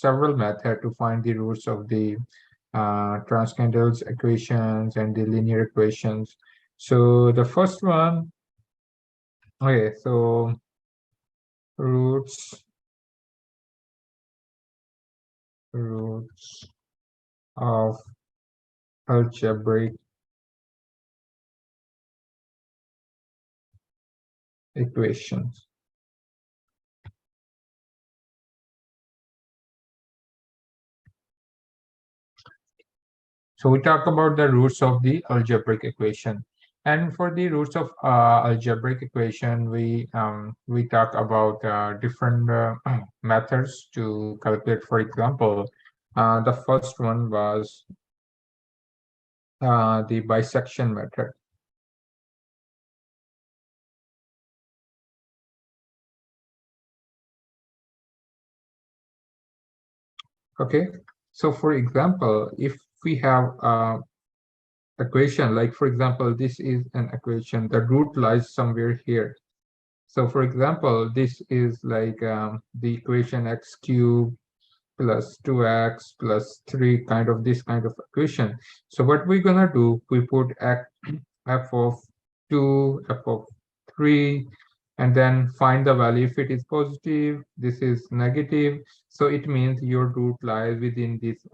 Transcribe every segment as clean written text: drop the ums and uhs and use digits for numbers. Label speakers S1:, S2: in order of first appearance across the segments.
S1: several methods to find the roots of the Transcendental equations and the linear equations. So the first one, okay, so roots of algebraic equations. So we talk about the roots of the algebraic equation. And for the roots of algebraic equation, we talk about different methods to calculate. For example, the first one was the bisection method. Okay, so for example, if we have equation, like for example, this is an equation, the root lies somewhere here. So for example, this is like the equation x cubed plus 2x plus 3, kind of this kind of equation. So what we're gonna do, we put f of 2, f of 3, and then find the value. If it is positive, this is negative, so it means your root lies within this.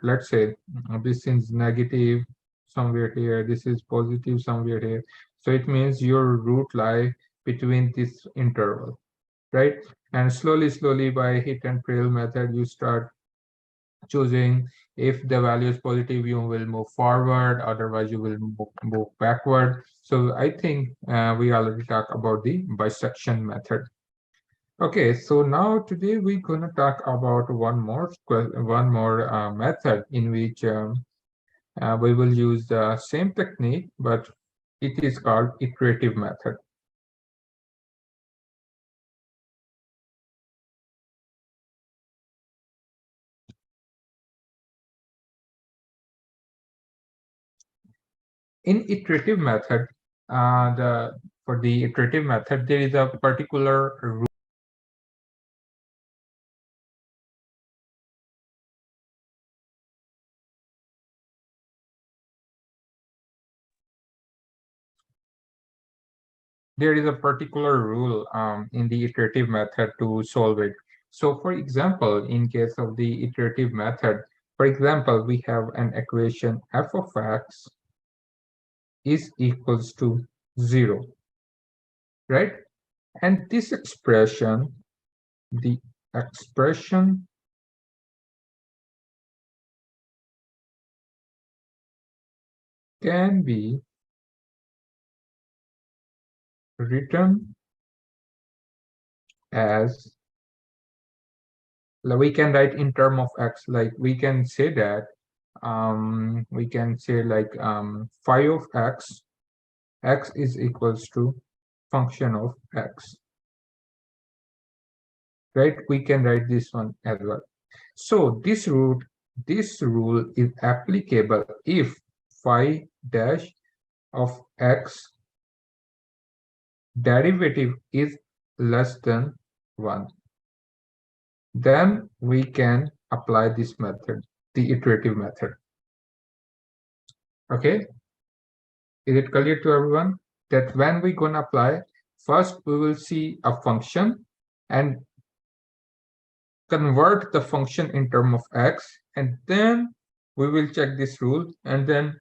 S1: Let's say this is negative somewhere here, this is positive somewhere here, so it means your root lie between this interval, right? And slowly by hit and trail method, you start choosing. If the value is positive, you will move forward, otherwise you will move backward. So I think we already talked about the bisection method. Okay, so now today we're going to talk about one more method in which we will use the same technique, but it is called iterative method. In iterative method, for the iterative method, there is a particular rule. There is a particular rule in the iterative method to solve it. So for example, in case of the iterative method, for example, we have an equation f of x is equals to 0, right? And this expression, the expression can be written as, we can write in term of x, like we can say that we can say like phi of x is equals to function of x, right? We can write this one as well. So this rule is applicable if phi dash of x derivative is less than 1. Then we can apply this method, the iterative method. Okay, is it clear to everyone that when we're going to apply, first we will see a function and convert the function in terms of x, and then we will check this rule, and then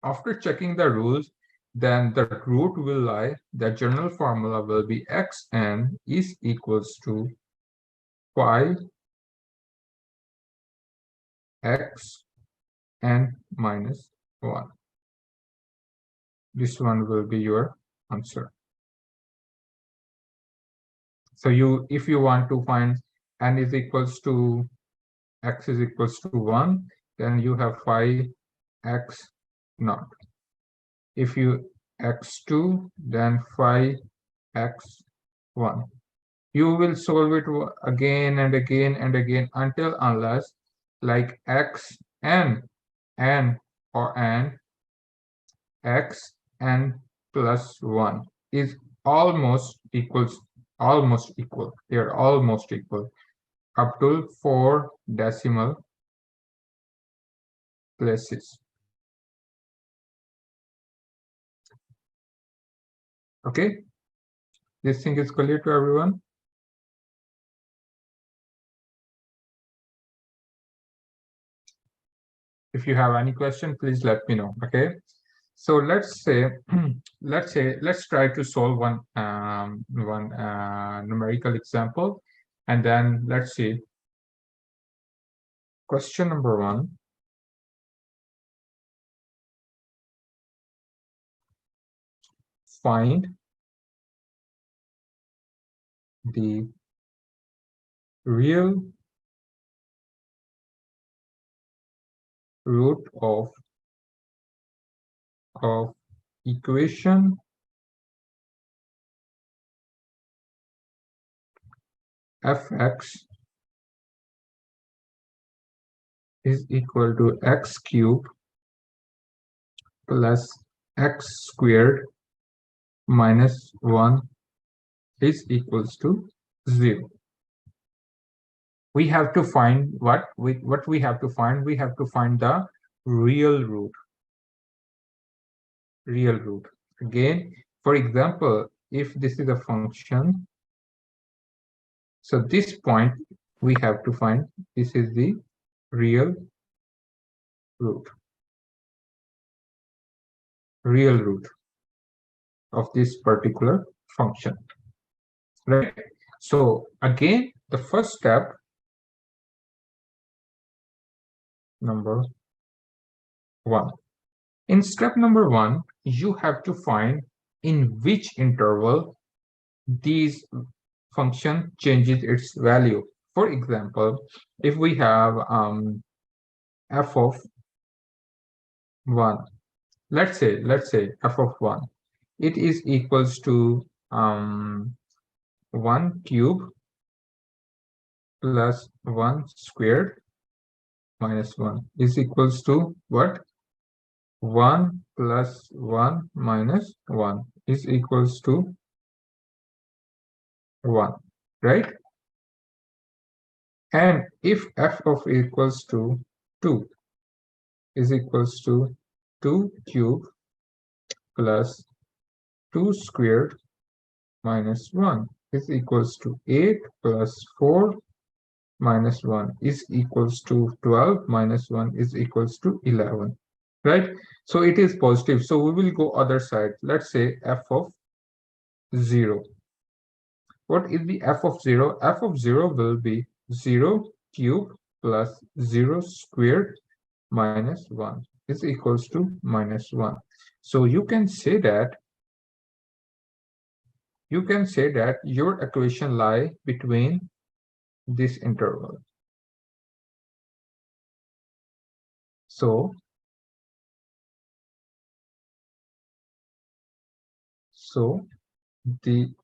S1: after checking the rules, then the root will lie, the general formula will be xn is equals to phi x n minus 1. This one will be your answer. So if you want to find n is equals to x is equals to 1, then you have phi x naught. If you x2, then phi x1. You will solve it again and again and again until unless like xn or xn plus 1 is almost equal. They are almost equal. up to 4 decimal places. Okay, this thing is clear to everyone. If you have any question, please let me know. Okay, so let's say let's try to solve one numerical example, and then let's see question number 1. Find the real root of equation fx is equal to x cubed plus x squared minus 1 is equals to 0. We have to find what we have to find. We have to find the real root. Again, for example, if this is a function, so this point we have to find, this is the real root of this particular function, right? So again, the first step, number 1. In step number 1, you have to find in which interval these function changes its value. For example, if we have f of 1, let's say f of 1, it is equals to 1 cube plus 1 squared minus 1 is equals to what? 1 plus 1 minus 1 is equals to 1, right? And if f of equals to 2 is equals to 2 cube plus 2 squared minus 1 is equals to 8 plus 4 minus 1 is equals to 12 minus 1 is equals to 11, right? So it is positive. So we will go other side. Let's say f of 0. What is the f of 0? F of 0 will be 0 cube plus 0 squared minus 1 is equals to minus 1. So you can say that your equation lie between this interval. So the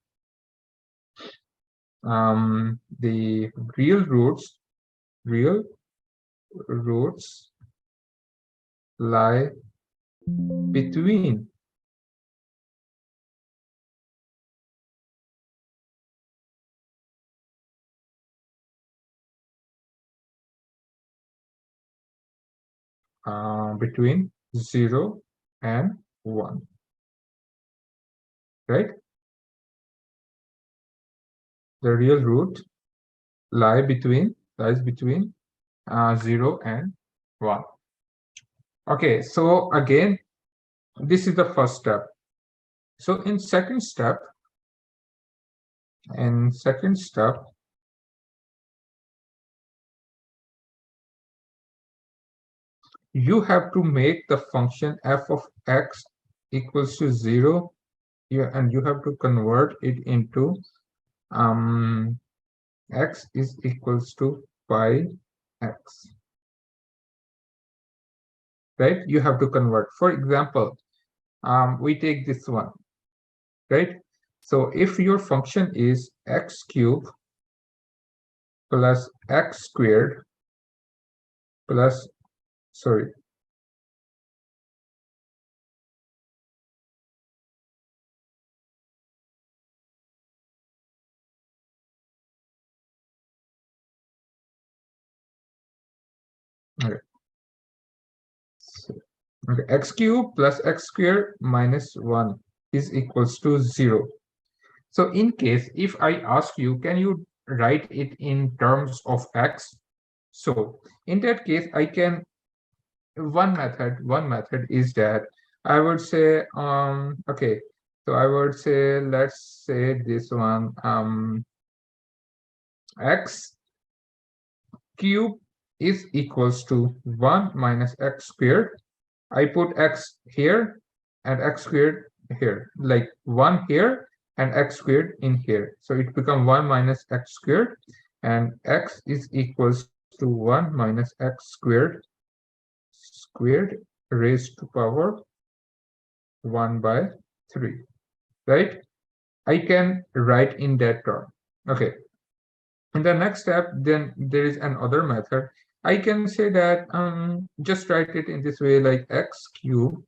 S1: real roots lie between between 0 and 1, right? The real root lies between 0 and 1. Okay, so again, this is the first step. So in second step, you have to make the function f of x equals to 0, and you have to convert it into x is equals to pi x, right? You have to convert. For example, we take this one, right? So if your function is x cubed plus x squared plus, sorry, Okay. So, okay. X cube plus x squared minus 1 is equals to 0. So in case if I ask you, can you write it in terms of x? So in that case, I can one method is that I would say okay, so I would say let's say this one x cube is equals to 1 minus x squared. I put x here and x squared here, like 1 here and x squared in here. So it becomes 1 minus x squared, and x is equals to 1 minus x squared raised to power 1 by 3, right? I can write in that term. Okay. In the next step, then there is another method. I can say that just write it in this way, like x cubed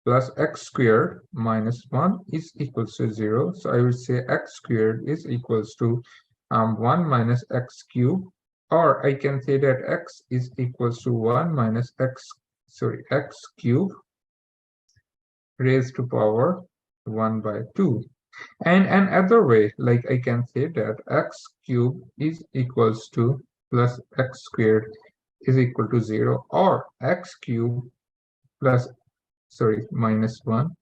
S1: plus x squared minus 1 is equals to 0. So I would say x squared is equals to 1 minus x cubed, or I can say that x is equals to 1 minus x cubed raised to power 1 by 2. And another way, like I can say that x cubed is equals to plus x squared is equal to 0, or x cubed plus, minus 1,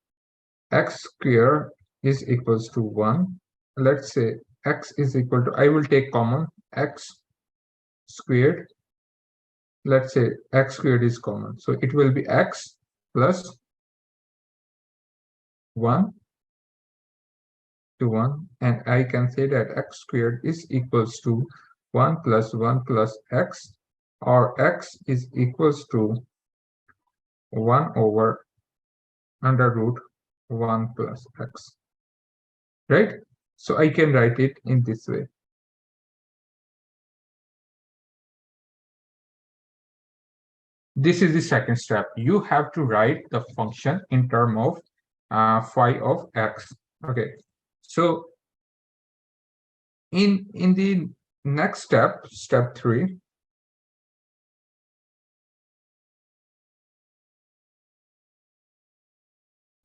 S1: x squared is equals to 1. Let's say x is equal to, I will take common, x squared. Let's say x squared is common. So it will be x plus 1 to 1, and I can say that x squared is equals to 1 plus 1 plus x, or x is equals to 1 over under root 1 plus x, right? So I can write it in this way. This is the second step. You have to write the function in terms of phi of x. Okay, so in the next step, step 3,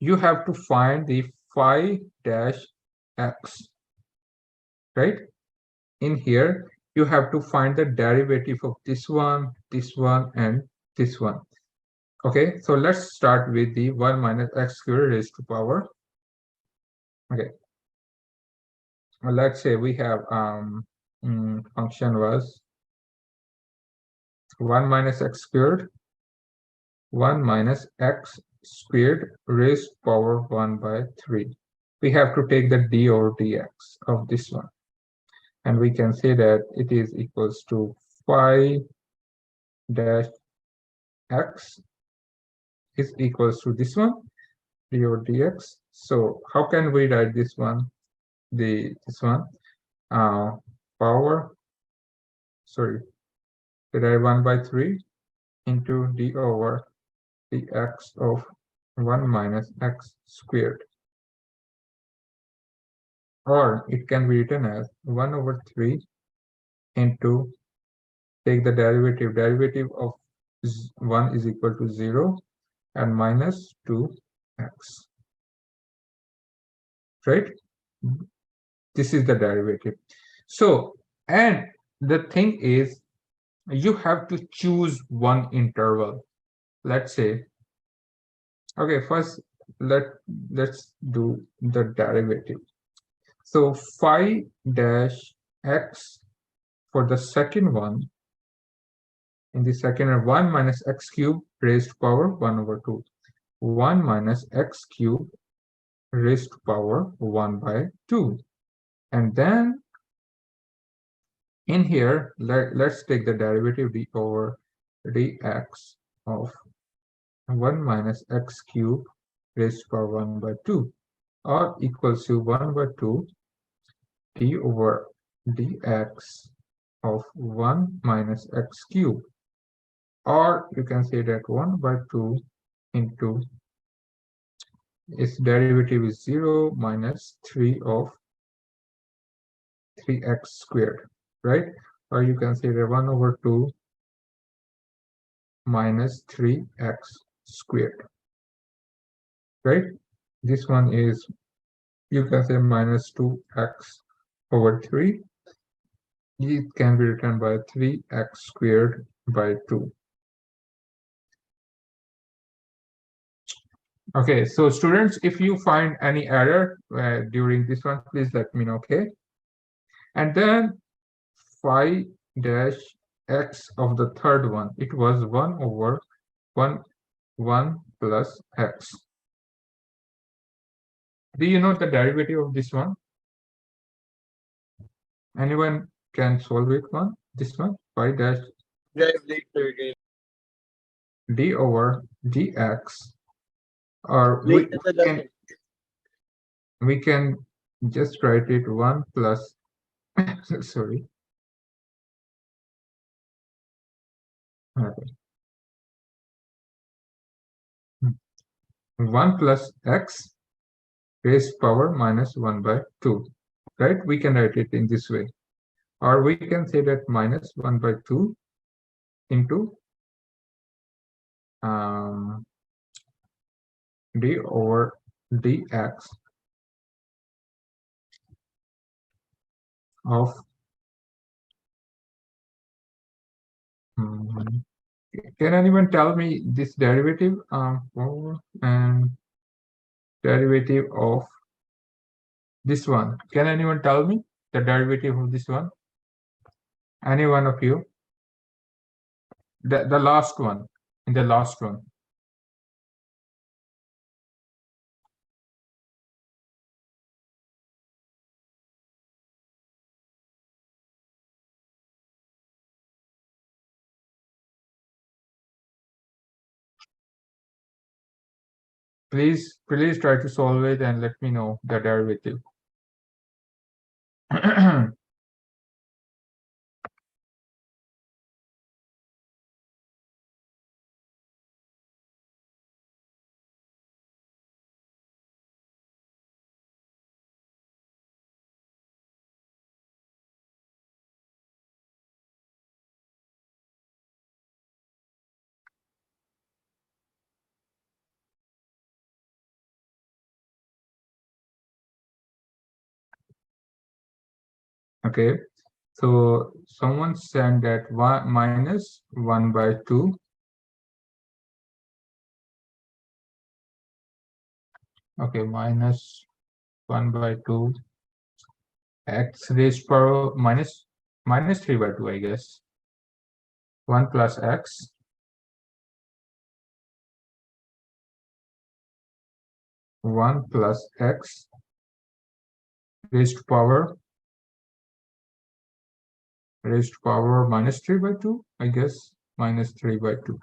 S1: you have to find the phi dash x, right? In here, you have to find the derivative of this one, and this one. Okay, so let's start with the 1 minus x squared raised to power. Okay, well, let's say we have function was 1 minus x squared, 1 minus x squared raised to power 1 by 3. We have to take the d over dx of this one, and we can say that it is equals to phi dash x is equals to this one, d over dx. So how can we write this one? This one power, did I 1 by 3 into d over dx of 1 minus x squared, or it can be written as 1 over 3 into, take the derivative of 1 is equal to 0 and minus 2x, right? This is the derivative. So, and the thing is, you have to choose one interval. Let's say, okay, first let's do the derivative. So phi dash x for the second one, in the second one, 1 minus x cubed raised to power 1 over 2. 1 minus x cubed raised to power 1 by 2. And then in here, let's take the derivative d over dx of 1 minus x cubed raised to power 1 by 2, or equals to 1 by 2 d over dx of 1 minus x cubed, or you can say that 1 by 2 into its derivative is 0 minus 3 of 3x squared, right? Or you can say that 1 over 2 minus 3x squared, right? This one is, you can say, minus 2x over 3. It can be written by 3x squared by 2. Okay, so students, if you find any error during this one, please let me know, okay? And then phi dash x of the third one, it was 1 over 1 plus x. Do you know the derivative of this one? Anyone can solve it this one, phi dash d over dx, or we can just write it 1 plus sorry. Okay. 1 plus x raised power minus 1 by 2, right? We can write it in this way, or we can say that minus 1 by 2 into d over dx of can anyone tell me this derivative and derivative of this one? Can anyone tell me the derivative of this one? Any one of you? The last one, in the last one. Please try to solve it and let me know the derivative. Okay, so someone said that minus 1 by 2. Okay, minus 1 by 2 x raised power minus 3 by 2, I guess. 1 plus x raised power minus 3 by 2, I guess, minus 3 by 2,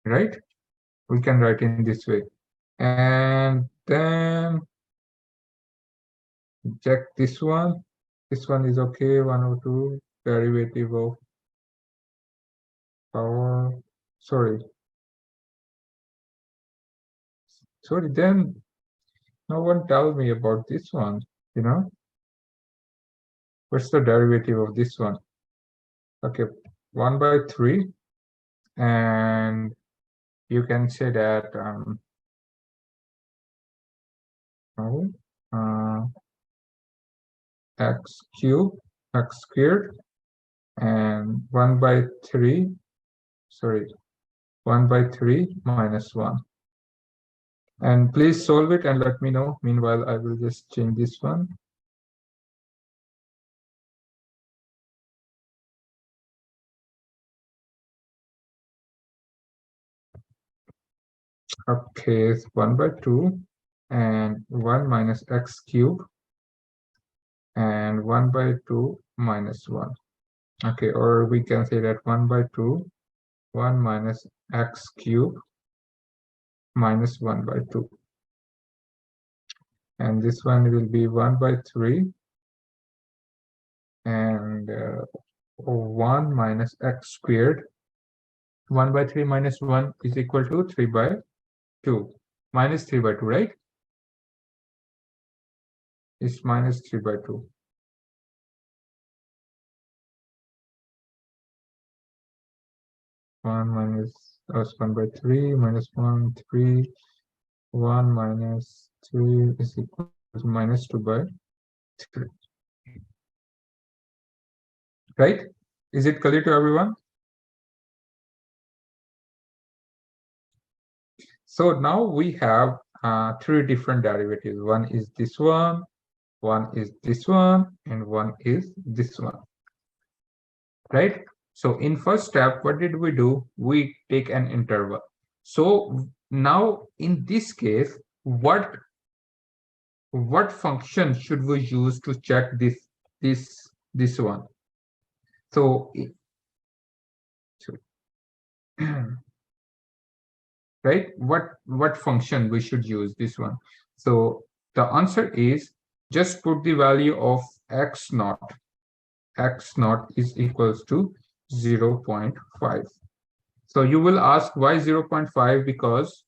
S1: right? We can write in this way. And then check this one. This one is okay, 102 derivative of power. Sorry, then no one tell me about this one, you know? What's the derivative of this one? Okay, 1 by 3, and you can say that x cubed, x squared, and 1 by 3, sorry, 1 by 3 minus 1. And please solve it and let me know. Meanwhile, I will just change this one. Okay, it's 1 by 2 and 1 minus x cubed and 1 by 2 minus 1. Okay, or we can say that 1 by 2, 1 minus x cubed minus 1 by 2. And this one will be 1 by 3 and 1 minus x squared. 1 by 3 minus 1 is equal to 3 by 2. Minus 3 by 2, right? It's minus 3 by 2. 1 minus 1 by 3 minus 1, 3, 1 minus 3 is equal to minus 2 by 3. Right? Is it clear to everyone? So now we have three different derivatives. One is this one is this one, and one is this one. Right? So in first step, what did we do? We take an interval. So now in this case, what function should we use to check this one? So, right, what function we should use this one? So the answer is just put the value of x naught is equals to 0.5. So you will ask why 0.5? Because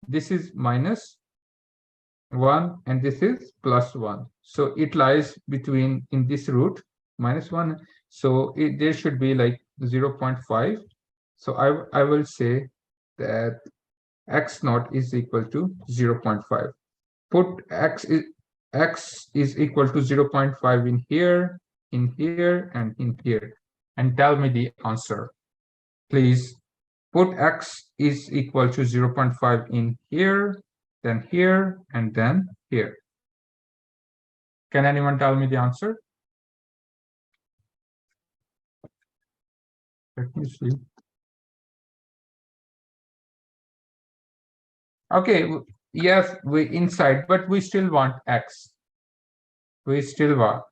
S1: this is minus 1 and this is plus 1, so it lies between in this root minus 1, so there should be like 0.5. So I will say that x naught is equal to 0.5. Put x is equal to 0.5 in here, and in here, and tell me the answer. Please put x is equal to 0.5 in here, then here, and then here. Can anyone tell me the answer? Let me see. Okay, yes, we inside, but we still want x. We still want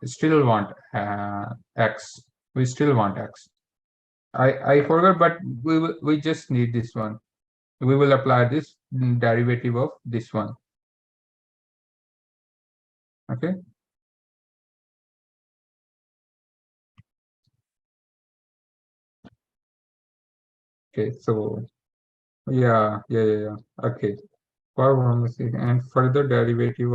S1: x. We still want x. I forgot, but we just need this one. We will apply this derivative of this one. Okay. Okay. So yeah. Okay. And further derivative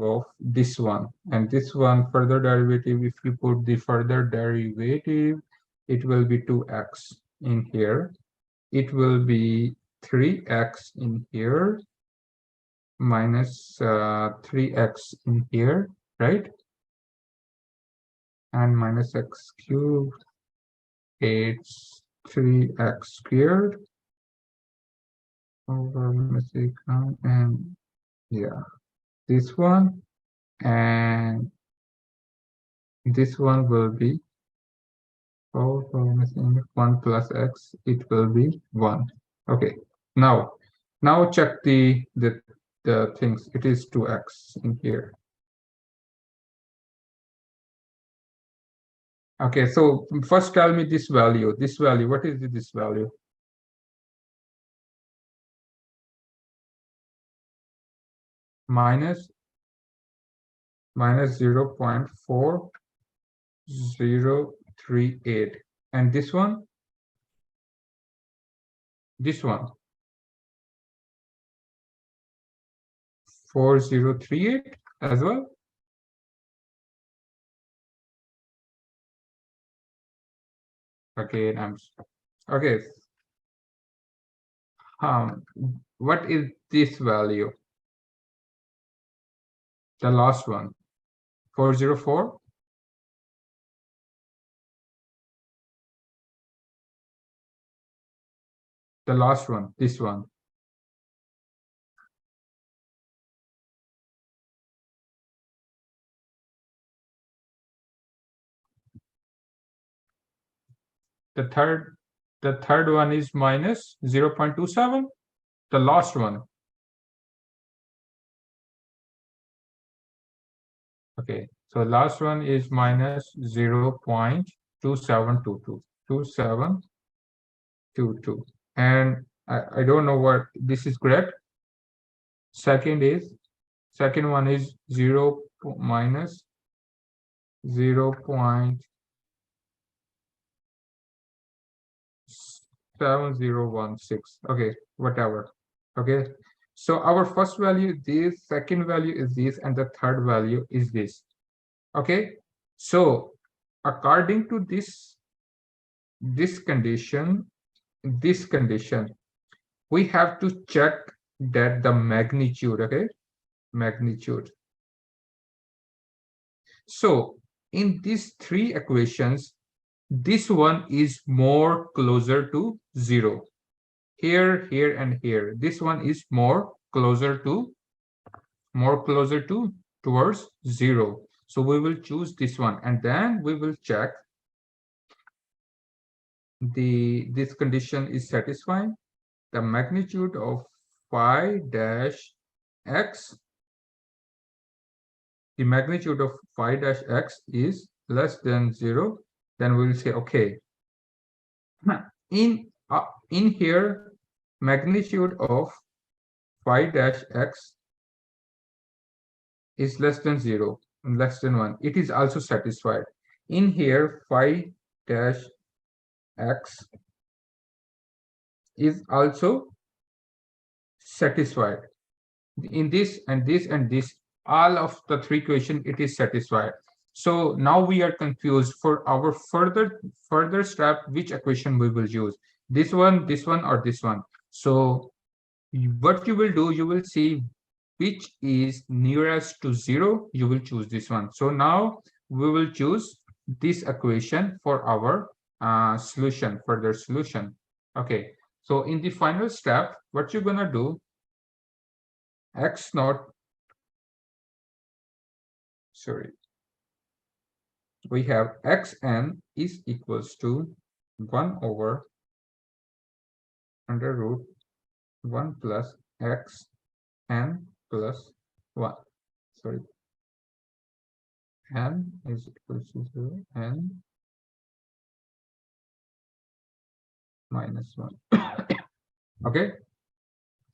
S1: of this one, and this one further derivative. If you put the further derivative, it will be 2x in here. It will be 3x in here minus 3x in here, right? And minus x cubed, it's 3x squared over and yeah, this one, and this one will be 1 plus x, it will be 1. Okay, now check the things. It is 2x in here. Okay, so first tell me this value. What is this value? Minus 0.4038. And this one? 4038 as well? Okay, okay. What is this value? The last one, 404. The last one, this one. The third one is minus 0.27. The last one. Okay, so last one is minus 0.2722. 2722. And I don't know what this is correct. Second one is minus 0.7016. Okay, whatever. Okay, so our first value is this, second value is this, and the third value is this. Okay, so according to this condition, we have to check that the magnitude, okay, magnitude. So in these three equations, this one is more closer to 0. Here, here, and here. This one is more closer to towards 0. So we will choose this one, and then we will check this condition is satisfying. The magnitude of phi dash x, the magnitude of phi dash x is less than 0, then we will say okay. In here, magnitude of phi dash x is less than 0, less than 1. It is also satisfied. In here, phi dash x is also satisfied. In this and this and this, all of the three equations, it is satisfied. So now we are confused for our further step, which equation we will use, this one, or this one. So what you will do, you will see which is nearest to 0, you will choose this one. So now we will choose this equation for our solution, further solution. Okay, so in the final step, what you're gonna do, x naught, sorry, we have xn is equals to 1 over under root 1 plus x n plus 1. Sorry, n is equals to 0, n minus 1. Okay,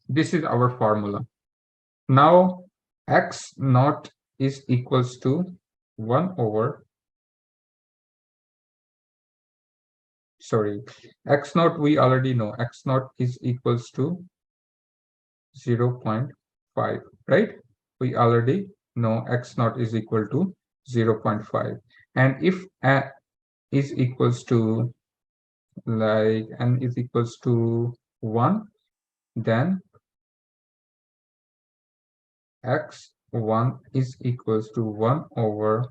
S1: this is our formula. Now x naught is equals to 1 over, sorry, x naught we already know, x naught is equals to 0.5, right? We already know x naught is equal to 0.5. And if n is equals to, like, n is equals to 1, then x1 is equals to 1 over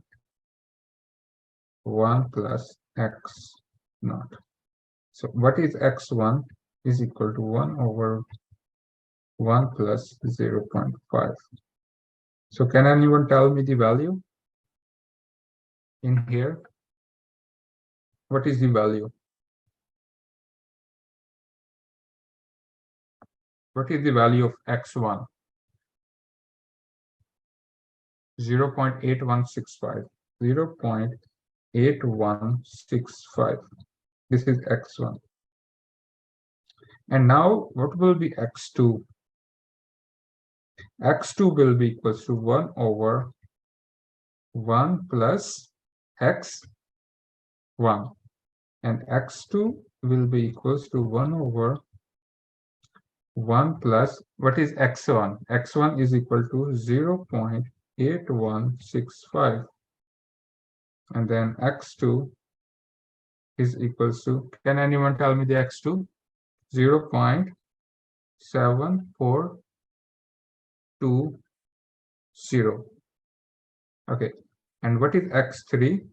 S1: 1 plus x naught. So what is x1 is equal to 1 over 1 plus 0.5. So can anyone tell me the value in here? What is the value? What is the value of x1? 0.8165. 0.8165. This is x1. And now what will be x2? x2 will be equals to 1 over 1 plus x1. And x2 will be equals to 1 over 1 plus, what is x1? x1 is equal to 0.8165. And then x2 is equals to, can anyone tell me the x2? 0.7420. Okay, and what is x3?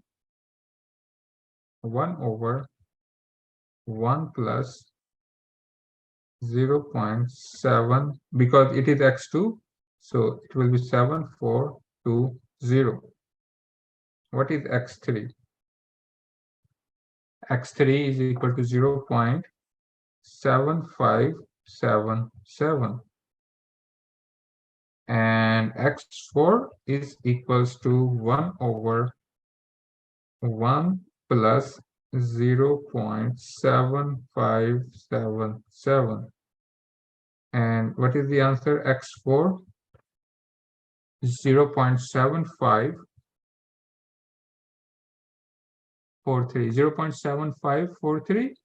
S1: 1 over 1 plus 0.7, because it is x2, so it will be 7420. What is x3? x3 is equal to 0.7577, and x4 is equals to 1 over 1 plus 0.7577. And what is the answer? x4 0.7543. 0.7543,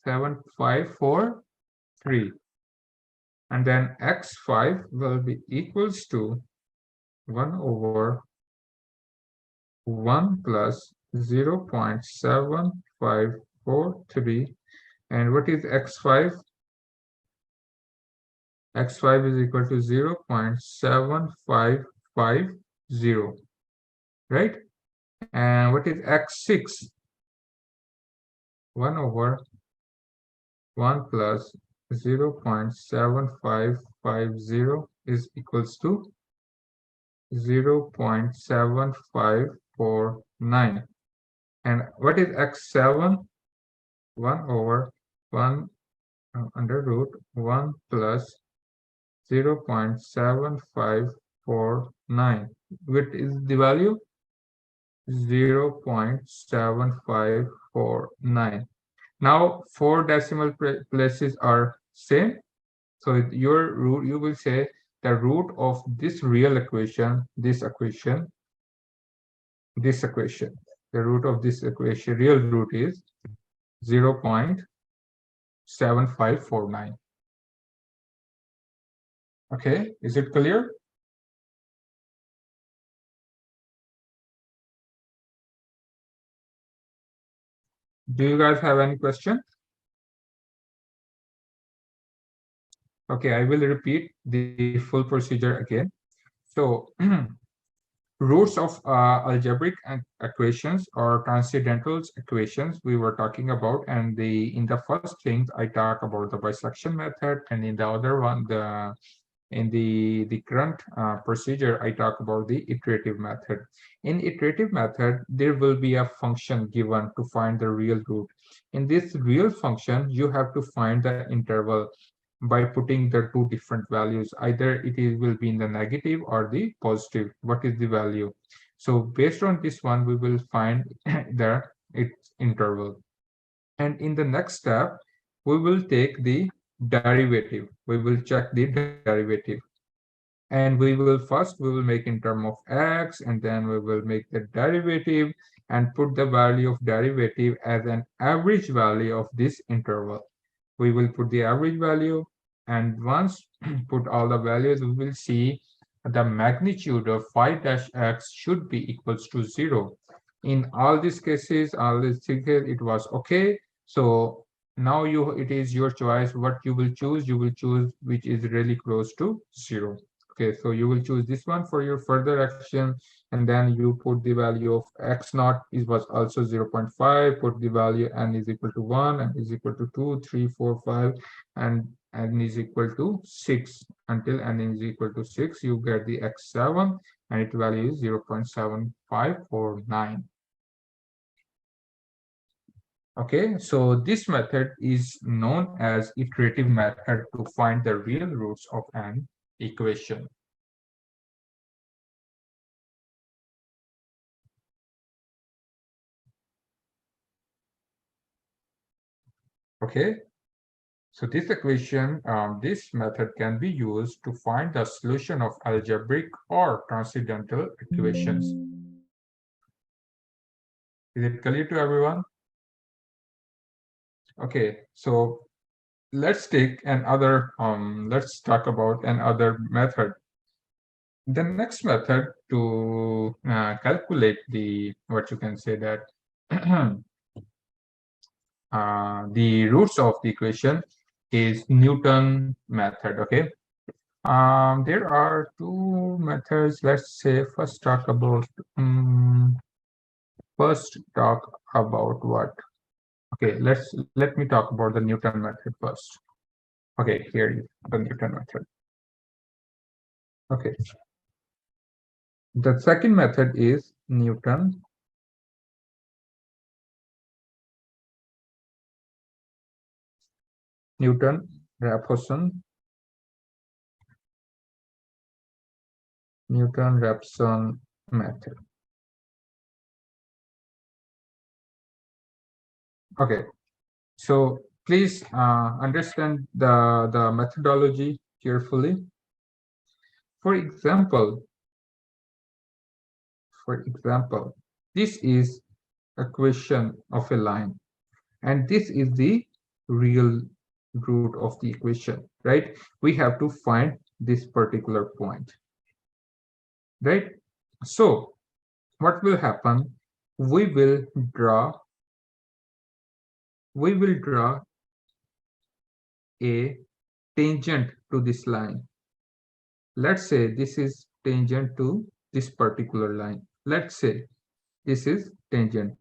S1: 7543. And then x5 will be equals to 1 over 1 plus 0.7543. And what is x5? x5 is equal to 0.7550, right? And what is x6? 1 over 1 plus 0.7550 is equals to 0.7549. And what is x7? 1 over 1 under root 1 plus 0.7549. What is the value? 0.7549. Now, 4 decimal places are same. So your root, you will say the root of this real equation, the root of this equation, real root is 0.7549. Okay, is it clear? Do you guys have any question? Okay, I will repeat the full procedure again. So roots of algebraic equations or transcendental equations we were talking about, and in the first thing I talk about the bisection method, and in the other one in the current procedure I talk about the iterative method. In iterative method there will be a function given to find the real root. In this real function you have to find the interval by putting the two different values. Either will be in the negative or the positive. What is the value? So based on this one, we will find the its interval. And in the next step, we will take the derivative. We will check the derivative. And we will make in term of x, and then we will make the derivative and put the value of derivative as an average value of this interval. We will put the average value, and once put all the values, we will see the magnitude of phi dash x should be equals to 0. In all these cases, it was okay. So now it is your choice what you will choose. You will choose which is really close to 0. Okay, so you will choose this one for your further action, and then you put the value of x naught was also 0.5, put the value n is equal to 1, n is equal to 2, 3, 4, 5, and n is equal to 6. Until n is equal to 6, you get the x7, and its value is 0.7549. Okay, so this method is known as iterative method to find the real roots of an equation. Okay, so this equation, this method can be used to find the solution of algebraic or transcendental equations. Is it clear to everyone? Okay, so let's talk about another method. The next method to calculate what you can say that the roots of the equation is Newton method. Okay, there are two methods. Let's say first talk about what? Okay, let me talk about the Newton method first. Okay, here is the Newton method. Okay, the second method is Newton-Raphson method. Okay, so please understand the methodology carefully. For example, this is equation of a line, and this is the real root of the equation, right? We have to find this particular point, right? So what will happen? We will draw a tangent to this line. Let's say this is tangent to this particular line. Let's say this is tangent.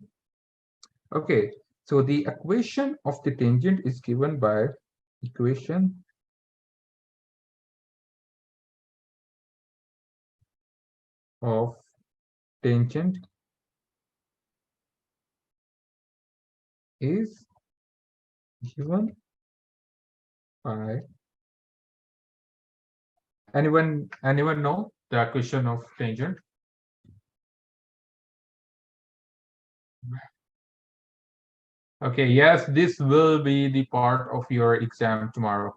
S1: Okay, so the equation of the tangent is given by equation of tangent is given by, anyone know the equation of tangent? Okay, yes, this will be the part of your exam tomorrow.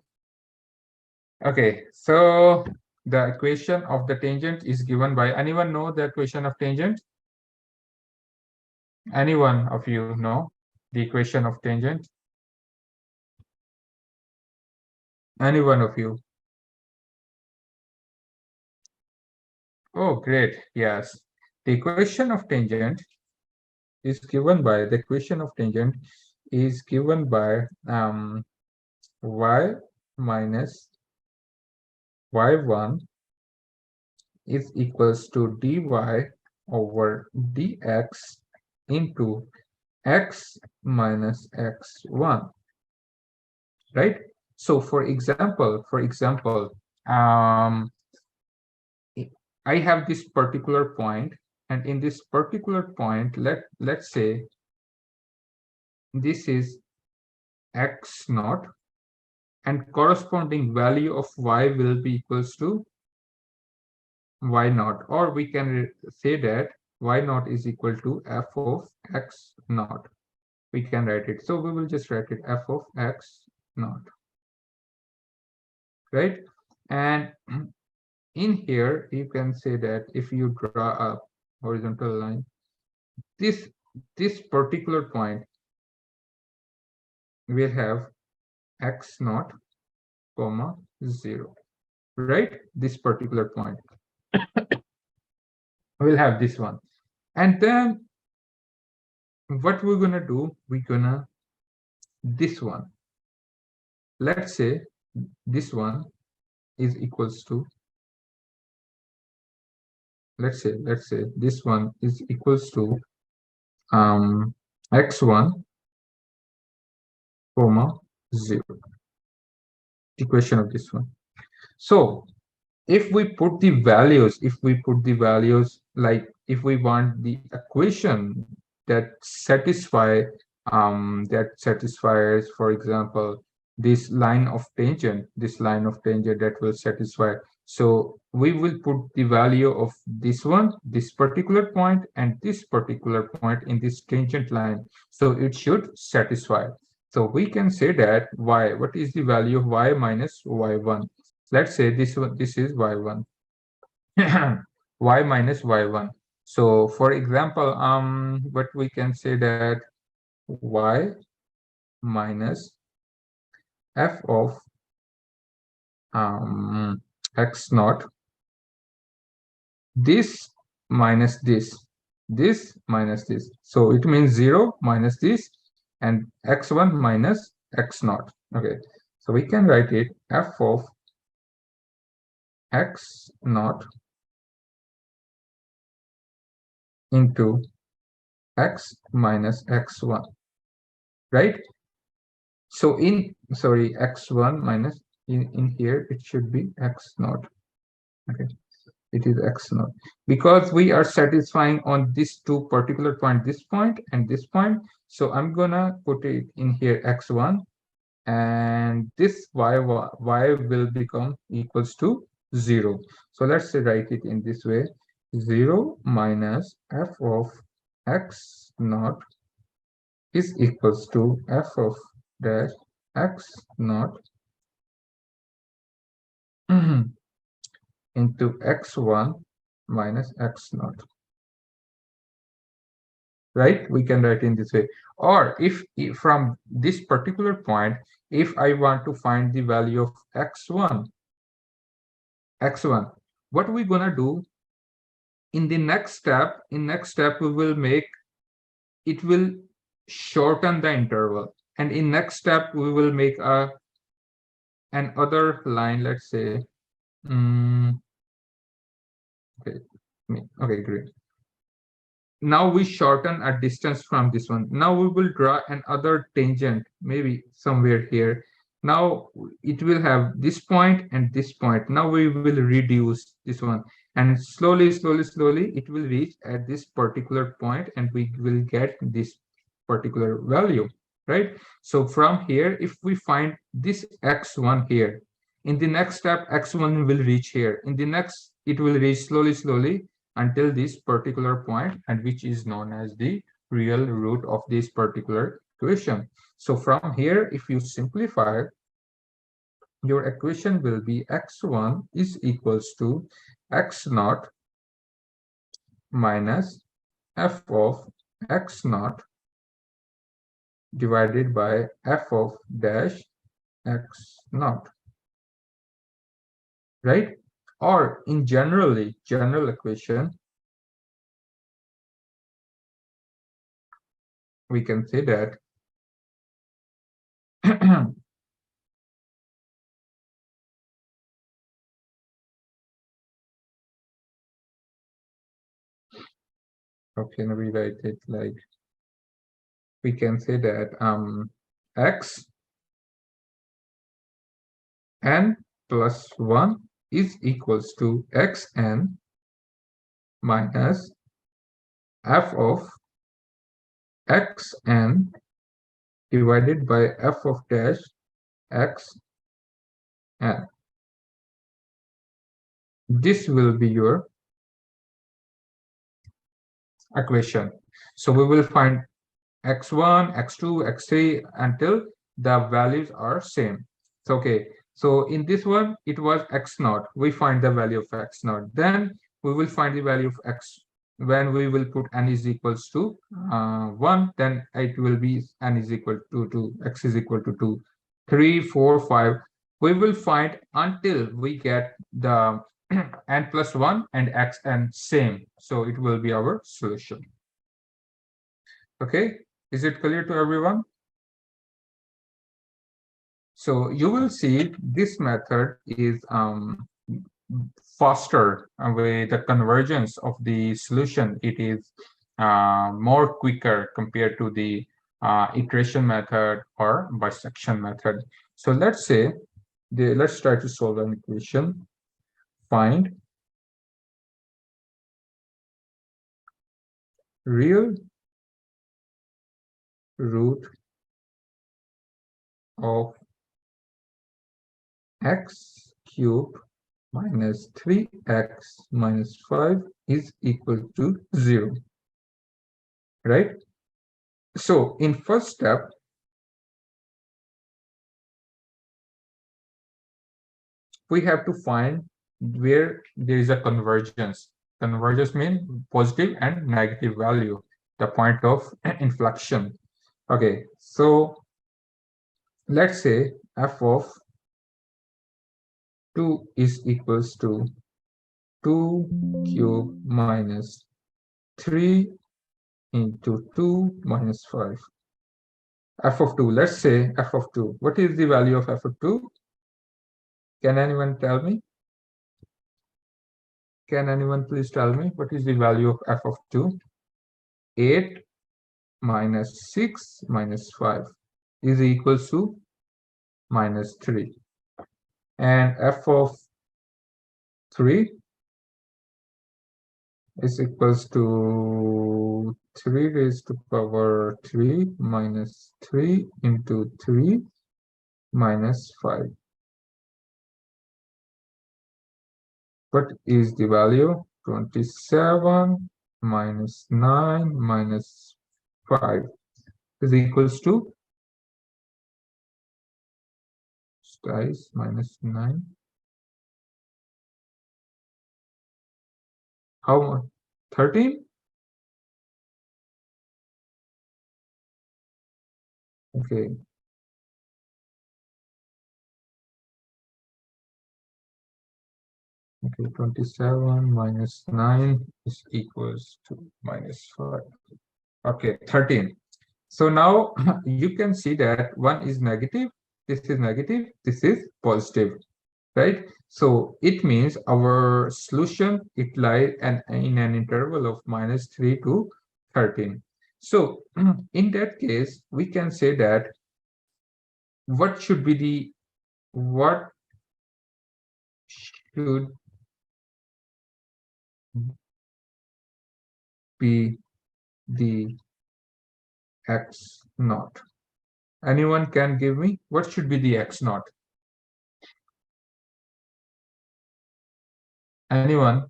S1: Okay, so the equation of the tangent is given by, anyone know the equation of tangent? Anyone of you know the equation of tangent? Any one of you? Oh, great. Yes. The equation of tangent is given by, the equation of tangent is given by y minus y1 is equals to dy over dx into x minus x1, right? So for example, I have this particular point, and in this particular point, let's say this is x naught, and corresponding value of y will be equals to y naught, or we can say that y naught is equal to f of x naught. We can write it. So we will just write it f of x naught, right? And in here, you can say that if you draw a horizontal line, this particular point will have x naught comma 0, right? This particular point we'll have this one, and then what we're gonna do, this one, let's say this one is equals to, let's say this one is equals to x1 comma 0, equation of this one. So if we put the values, like if we want the equation that satisfies, for example, this line of tangent that will satisfy. So we will put the value of this one, this particular point, and this particular point in this tangent line. So it should satisfy. So we can say that what is the value of y minus y1? Let's say this is y1, y minus y1. So for example, what we can say that y minus f of x naught, this minus this minus this. So it means 0 minus this, and x1 minus x naught. Okay, so we can write it f of x naught into x minus x1, right? So x1 minus, in here it should be x naught. Okay, it is x naught, because we are satisfying on this two particular point, this point and this point. So I'm gonna put it in here x1, and this y will become equals to 0. So let's write it in this way: 0 minus f of x naught is equals to f of dash x naught into x1 minus x naught, right? We can write in this way. Or if from this particular point, if I want to find the value of x1, what we're gonna do, in the next step, we will make it will shorten the interval. And in next step, we will make an other line, let's say, okay, okay, great. Now we shorten a distance from this one. Now we will draw another tangent, maybe somewhere here. Now it will have this point and this point. Now we will reduce this one, and slowly it will reach at this particular point, and we will get this particular value, right? So from here, if we find this x1 here, in the next step, x1 will reach here. In the next, it will reach slowly until this particular point, and which is known as the real root of this particular equation. So from here, if you simplify, your equation will be x1 is equals to x naught minus f of x naught divided by f of dash x naught, right? Or in general equation, we can say that how can we write it? Like, we can say that x n plus 1 is equals to xn minus f of xn divided by f of dash xn. This will be your equation. So we will find x1, x2, x3 until the values are same. So, okay, so in this one, it was x naught. We find the value of x naught. Then we will find the value of x when we will put n is equals to 1, then it will be n is equal to 2, x is equal to 2, 3, 4, 5. We will find until we get the n plus 1 and xn same. So it will be our solution. Okay, is it clear to everyone? So you will see this method is faster with the convergence of the solution. It is more quicker compared to the iteration method or bisection method. So let's say let's try to solve an equation. Find real root of x cubed minus 3x minus 5 is equal to 0, right? So in first step, we have to find where there is a convergence. Convergence means positive and negative value, the point of inflection. Okay, so let's say f of 2 is equals to 2 cube minus 3 into 2 minus 5. F of 2, let's say f of 2. What is the value of f of 2? Can anyone tell me? Can anyone please tell me what is the value of f of 2? 8 minus 6 minus 5 is equals to minus 3. And f of 3 is equals to 3 raised to power 3 minus 3 into 3 minus 5. What is the value? 27 minus 9 minus 5 is equals to, guys, minus 9. How much? 13? Okay. Okay, 27 minus 9 is equals to minus 5. Okay, 13. So now you can see that one is negative, this is negative, this is positive, right? So it means our solution, it lies in an interval of minus 3 to 13. So in that case, we can say that what should be the what should be the x naught? Anyone can give me what should be the x naught? Anyone?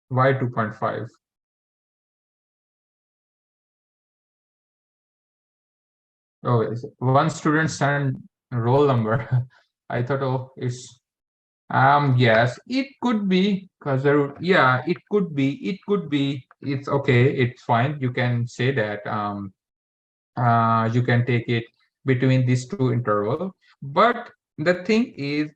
S1: Why 2.5? Oh, one student sent roll number. I thought, oh, it's yes, it could be because there, yeah, it could be, it's okay, it's fine. You can say that you can take it between these two interval. But the thing is,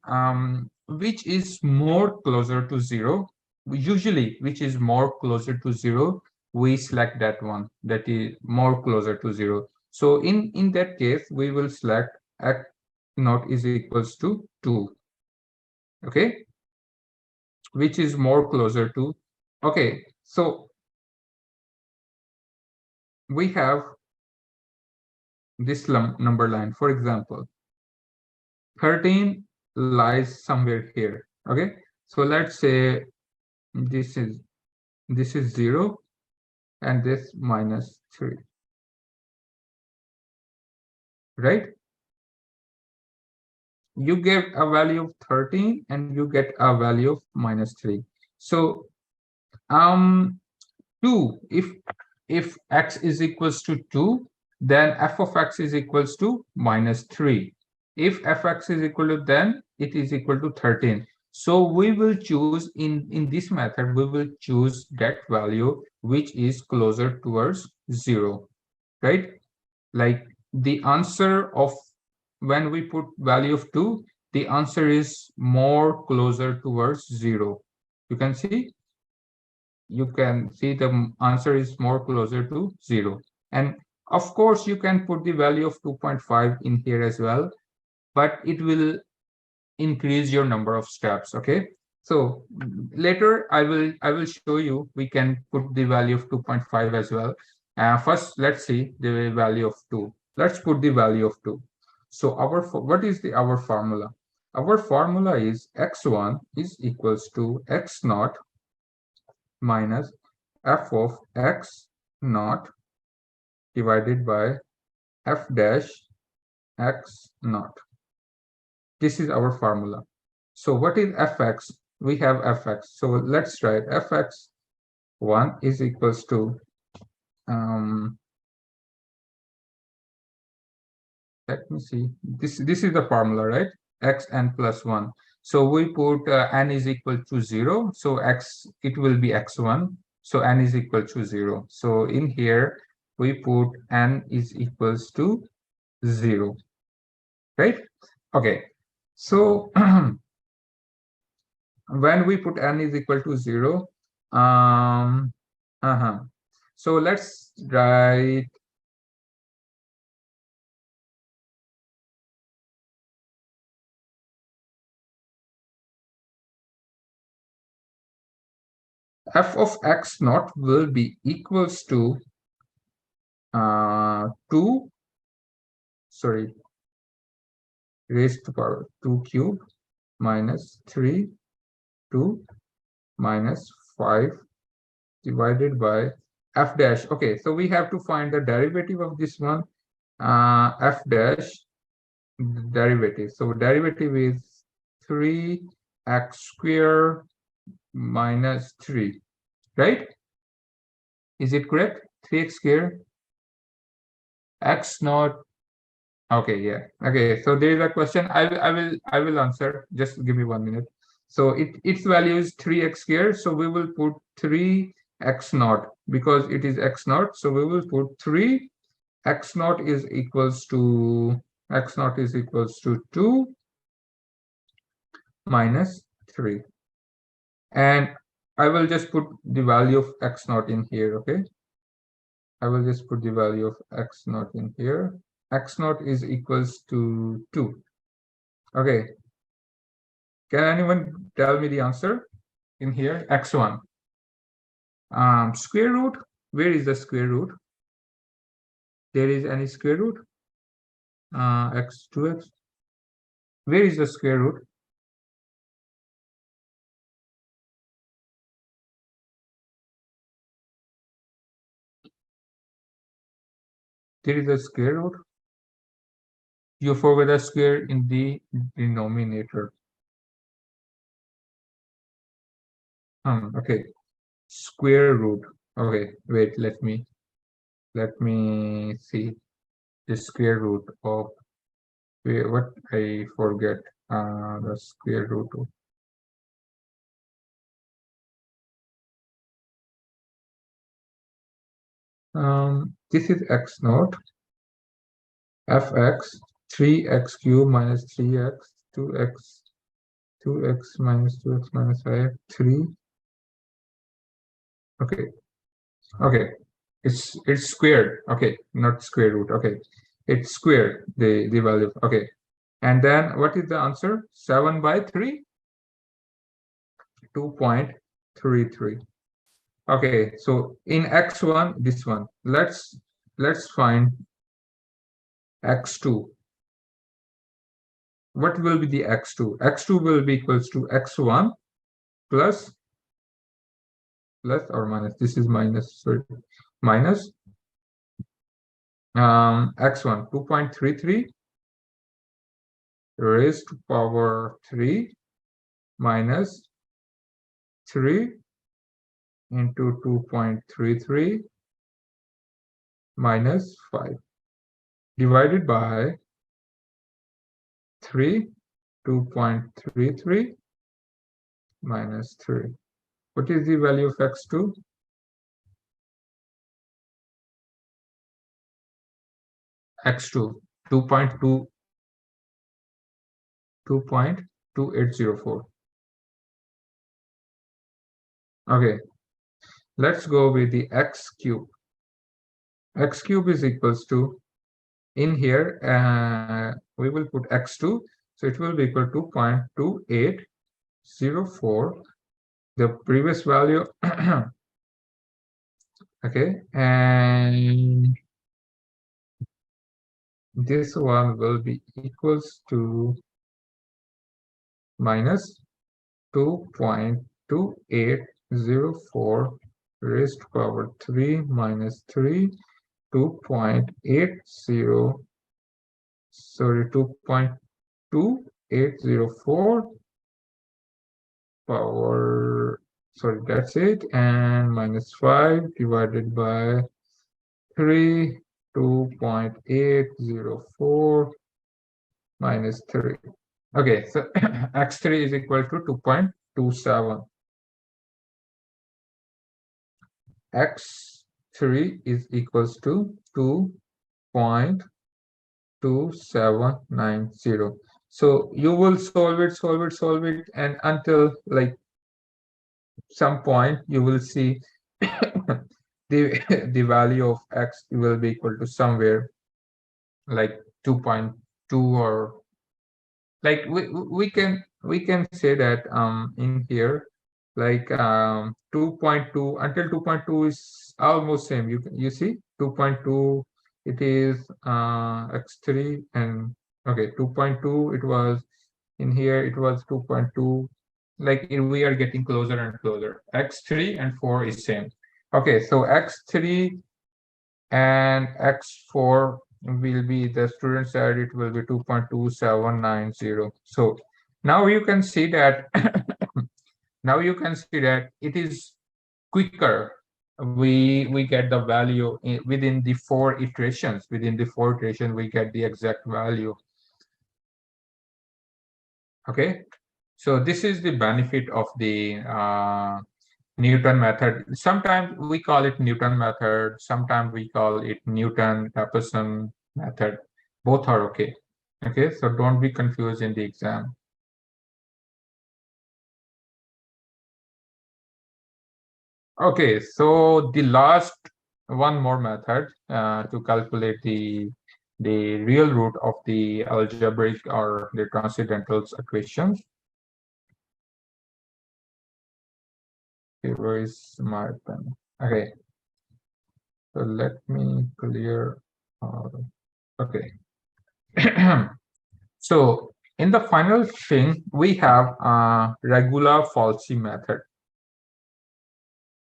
S1: which is more closer to zero? Usually, which is more closer to zero, we select that one that is more closer to zero. So in that case, we will select x naught is equals to 2. Okay, which is more closer to. Okay, so we have this number line. For example, 13 lies somewhere here. Okay, so let's say this is 0 and this minus 3, right? You get a value of 13 and you get a value of minus 3. So 2, if x is equals to 2, then f of x is equals to minus 3. If fx is equal to, then it is equal to 13. So we will choose in this method, we will choose that value which is closer towards 0, right? Like the answer of when we put value of 2, the answer is more closer towards 0. You can see the answer is more closer to 0. And of course, you can put the value of 2.5 in here as well, but it will increase your number of steps. Okay, so later I will show you we can put the value of 2.5 as well. First, let's see the value of 2. Let's put the value of 2. So what is our formula? Our formula is x1 is equals to x naught minus f of x naught divided by f dash x naught. This is our formula. So what is fx? We have fx. So let's write fx1 is equals to, let me see, this is the formula, right? Xn plus 1. So we put n is equal to 0. So it will be x1. So n is equal to 0. So in here, we put n is equals to 0, right? Okay. So when we put n is equal to 0, so let's write f of x naught will be equals to 2, sorry, raised to power 2 cube minus 3 2 minus 5 divided by f dash. Okay, so we have to find the derivative of this one, f dash derivative. So derivative is 3x square minus 3, right? Is it correct? 3x square x naught. Okay, yeah. Okay, so there is a question. I will answer. Just give me 1 minute. So its value is 3x square. So we will put 3x naught because it is x naught. So we will put 3 x naught is equals to 2 minus 3. And I will just put the value of x naught in here, okay? I will just put the value of x naught in here. X naught is equals to 2. Okay. Can anyone tell me the answer in here? X1. Square root. Where is the square root? There is any square root? X2x. Where is the square root? There is a square root. You forget the square in the denominator. Okay. Square root. Okay, wait, let me see the square root of what I forget. The square root of this is x naught fx 3x cubed minus 3x 2x minus 2x minus 5 3. Okay, it's squared. Okay, not square root. Okay, it's squared, the value. Okay, and then what is the answer? 7 by 3, 2.33. Okay, so in x1, this one, let's find x2. What will be the x2? X2 will be equals to x1 plus or minus. This is minus, sorry, minus x1 2.33 raised to power 3 minus 3 into 2.33 minus 5 divided by 3, 2.33 minus 3. What is the value of x2? X2 2.2804. Okay, let's go with the x cube. X cube is equals to, in here we will put x2, so it will be equal to 2.2804, the previous value. Okay, and this one will be equals to minus 2.2804 raised to power 3 minus 3, 2.80, sorry, 2.2804 power, sorry, that's it, and minus 5 divided by 3, 2.804 minus 3. Okay, so x3 is equal to 2.27. X3 is equals to 2.2790. So you will solve it, and until like some point you will see the value of x will be equal to somewhere like 2.2, or like we can say that in here like 2.2 until 2.2 is almost same. You see 2.2, it is x3, and okay, 2.2 it was in here, it was 2.2, like we are getting closer and closer. X3 and 4 is same. Okay, so x3 and x4 will be, the student side, it will be 2.2790. So now you can see that it is quicker. We get the value within the 4 iterations. Within the 4 iterations, we get the exact value. Okay, so this is the benefit of the Newton method. Sometimes we call it Newton method. Sometimes we call it Newton-Raphson method. Both are okay. Okay, so don't be confused in the exam. Okay, so the last one more method to calculate the real root of the algebraic or the transcendental equations. Okay, where is my pen? Okay, so let me clear. Okay. So in the final thing, we have a regular falsy method.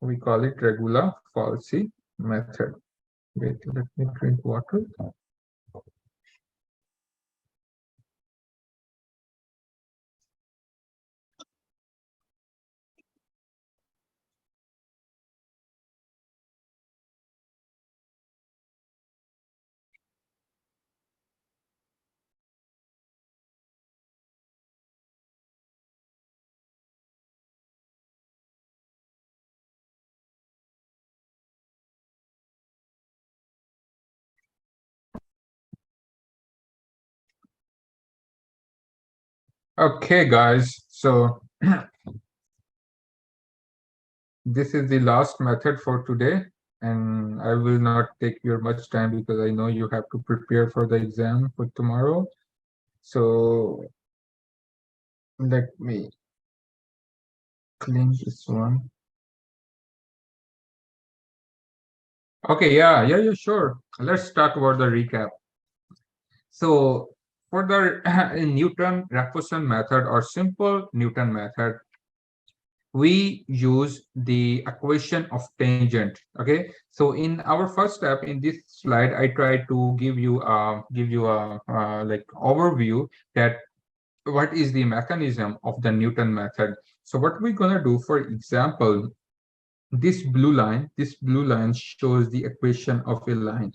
S1: We call it regular falsy method. Wait, let me drink water. Okay, guys. So this is the last method for today, and I will not take your much time because I know you have to prepare for the exam for tomorrow. So let me clean this one. Okay, yeah, sure. Let's talk about the recap. So for the Newton-Raphson method or simple Newton method, we use the equation of tangent. Okay, so in our first step in this slide, I try to give you a like overview that what is the mechanism of the Newton method. So what we're gonna do, for example, this blue line shows the equation of a line.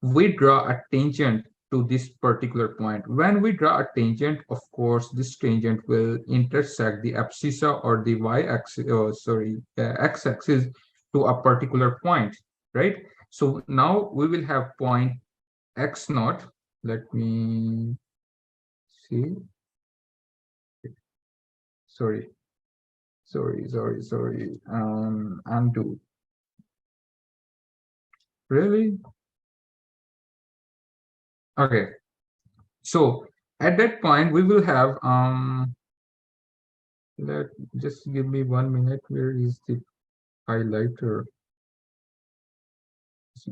S1: We draw a tangent to this particular point. When we draw a tangent, of course, this tangent will intersect the abscissa or the y-axis, x-axis to a particular point, right? So now we will have point x naught. Let me see. Sorry. Undo. Really? Okay. So at that point, we will have just give me 1 minute. Where is the highlighter?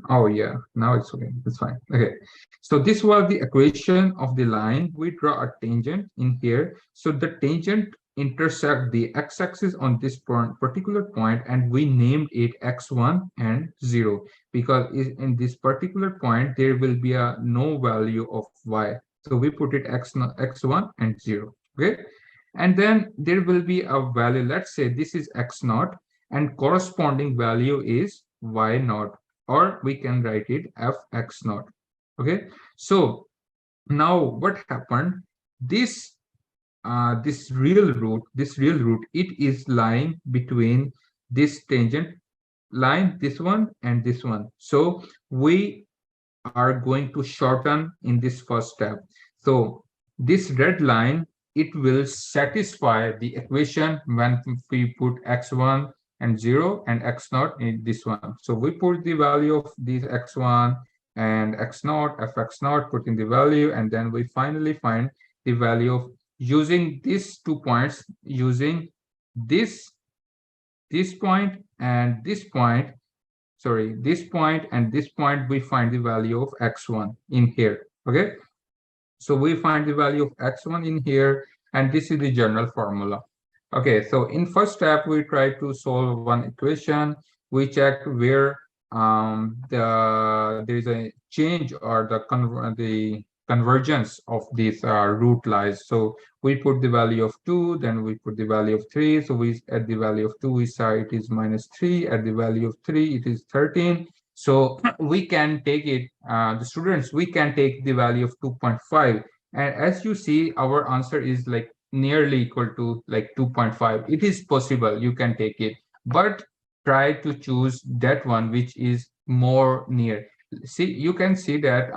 S1: Oh yeah, now it's okay. It's fine. Okay. So this was the equation of the line. We draw a tangent in here. So the tangent intersect the x-axis on this particular point, and we named it x1 and 0 because in this particular point there will be a no value of y. So we put it x1 and 0. Okay. And then there will be a value. Let's say this is x naught, and corresponding value is y naught, or we can write it fx naught. Okay, so now what happened, this real root, it is lying between this tangent line, this one and this one. So we are going to shorten in this first step. So this red line, it will satisfy the equation when we put x1 and 0 and x naught in this one. So we put the value of these x1 and x naught, fx naught, put in the value, and then we finally find the value of using these 2 points, using this point and this point, sorry, this point and this point, we find the value of x1 in here. Okay, so we find the value of x1 in here, and this is the general formula. Okay, so in first step, we try to solve one equation. We check where there is a change or the convergence of this root lies. So we put the value of 2, then we put the value of 3. So we at the value of 2, we say it is -3. At the value of 3, it is 13. So we can take it, the students, we can take the value of 2.5. And as you see, our answer is like nearly equal to like 2.5. It is possible, you can take it. but try to choose that one which is more near. See, you can see that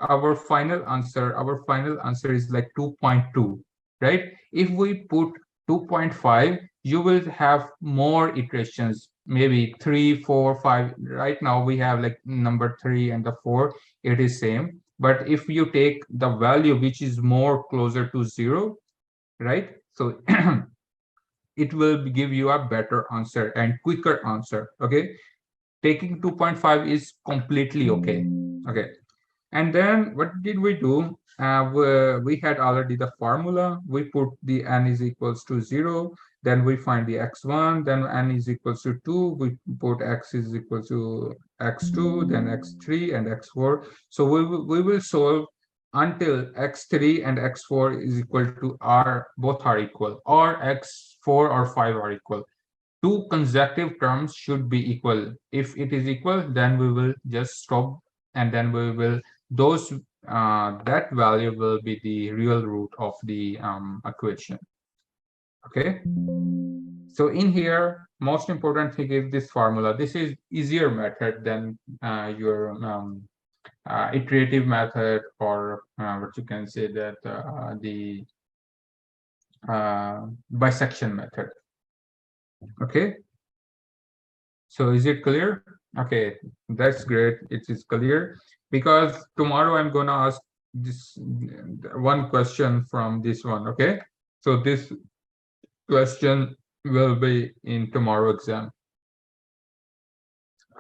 S1: our final answer is like 2.2, right? If we put 2.5, you will have more iterations, maybe 3, 4, 5. Right now we have like number 3 and the 4, it is same. But if you take the value which is more closer to 0, right? So it will give you a better answer and quicker answer. Okay, taking 2.5 is completely okay. Okay, and then what did we do? We had already the formula. We put the n is equals to 0. Then we find the x1. Then n is equals to 2. We put x is equal to x2, then x3 and x4. So we will solve until x3 and x4 is equal to both are equal, or x4 or 5 are equal. Two consecutive terms should be equal. If it is equal, then we will just stop, and then we will that value will be the real root of the equation. Okay, so in here, most important thing is this formula. This is easier method than your iterative method, or what you can say that the bisection method. Okay, so is it clear? Okay, that's great. It is clear, because tomorrow I'm gonna ask this one question from this one. Okay, so this question will be in tomorrow exam.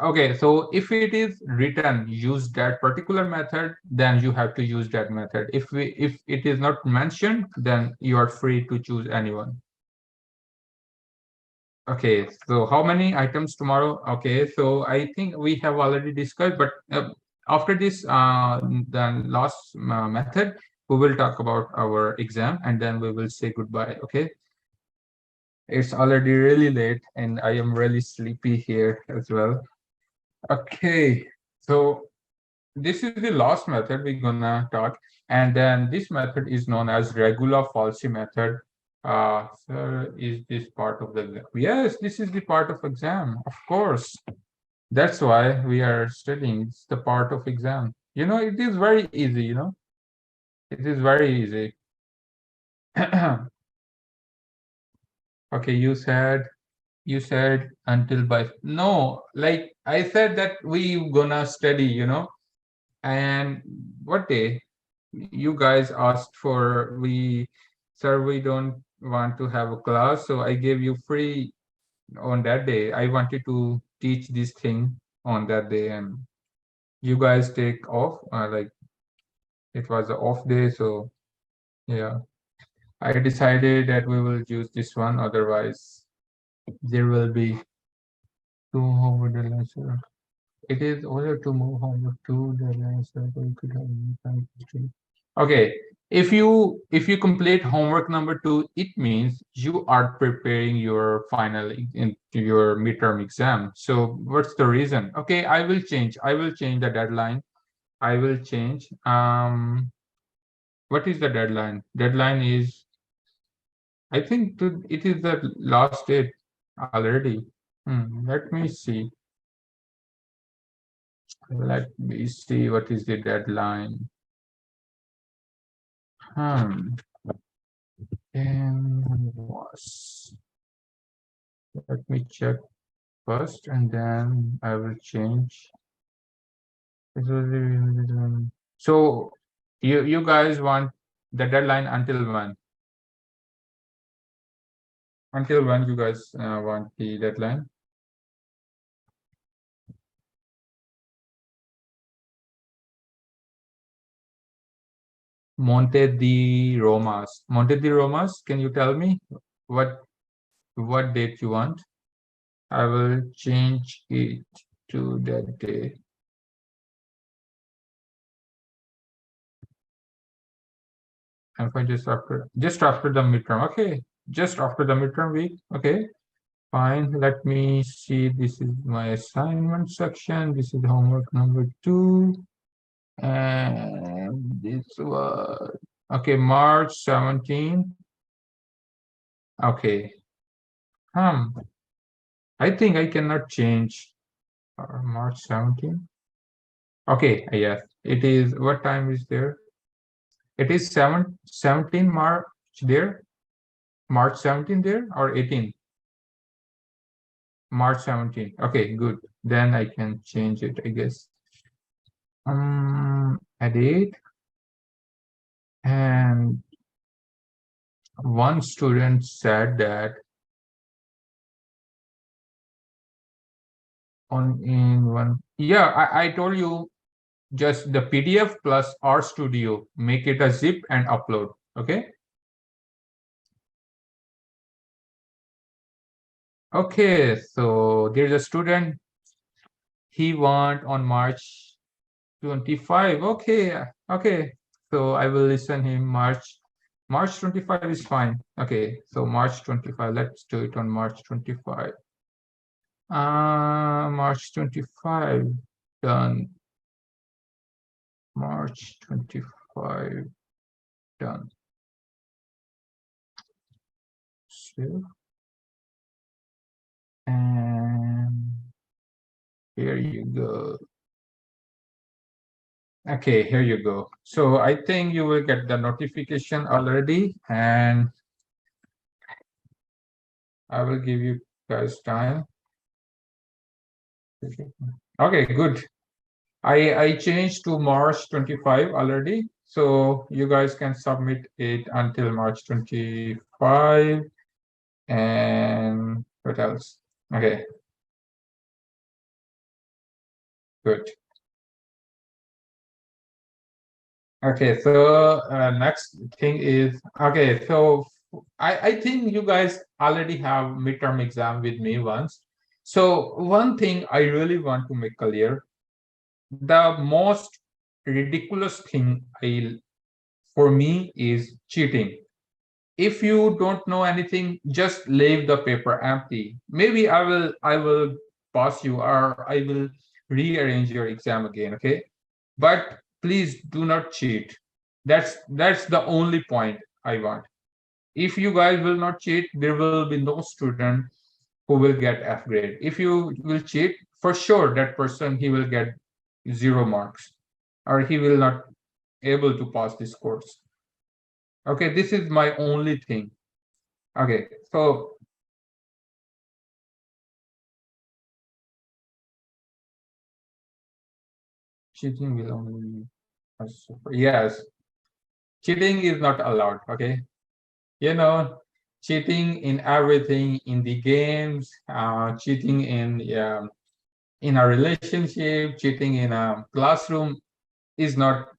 S1: Okay, so if it is written use that particular method, then you have to use that method. If it is not mentioned, then you are free to choose anyone. Okay, so how many items tomorrow? Okay, so I think we have already discussed, but after this, the last method, we will talk about our exam, and then we will say goodbye. Okay, it's already really late, and I am really sleepy here as well. Okay, so this is the last method we're gonna talk, and then this method is known as regula falsi method. Sir, is this part of the exam? Yes, this is the part of exam, of course. That's why we are studying. It's the part of exam. You know, it is very easy, you know. It is very easy. Okay, you said until by no, like I said that we gonna study, you know. And what day? You guys asked for sir, we don't want to have a class, so I gave you free on that day. I wanted to teach this thing on that day, and you guys take off. Like it was an off day, so yeah, I decided that we will use this one. Otherwise, there will be two homework deadlines. It is order to move homework to deadlines. Okay, if you complete homework number 2, it means you are preparing your final into your midterm exam. So what's the reason? Okay, I will change the deadline. I will change. What is the deadline? Deadline is, I think it is the last date already. Let me see. Let me see what is the deadline. And was, let me check first, and then I will change. So you guys want the deadline until when? Until when you guys want the deadline? Monte di Romas, can you tell me what date you want? I will change it to that day. And for just after the midterm. Okay, just after the midterm week. Okay, fine. Let me see. This is my assignment section. This is homework number 2. And this was, okay, March 17. Okay. I think I cannot change March 17. Okay, yes, it is. What time is there? It is 17 March there, March 17 there, or 18? March 17. Okay, good. Then I can change it, I guess. Edit. And one student said that I told you just the PDF plus RStudio, make it a zip and upload. Okay. Okay, so there's a student, he want on March 25. Okay, okay. So I will listen him March 25 is fine. Okay, so March 25. Let's do it on March 25. March 25 done. March 25 done. So, and here you go. Okay, here you go. So I think you will get the notification already, and I will give you guys time. Okay, good. I changed to March 25 already, so you guys can submit it until March 25. And what else? Okay, good. Okay, so next thing is, okay, so I think you guys already have midterm exam with me once. So one thing I really want to make clear, the most ridiculous thing for me is cheating. If you don't know anything, just leave the paper empty. Maybe I will pass you, or I will rearrange your exam again, okay? But please do not cheat. That's the only point I want. If you guys will not cheat, there will be no student who will get F grade. If you will cheat, for sure that person, he will get 0 marks, or he will not able to pass this course. Okay, this is my only thing. Okay, so cheating will only, yes, cheating is not allowed. Okay, you know, cheating in everything, in the games, cheating in a relationship, cheating in a classroom is not,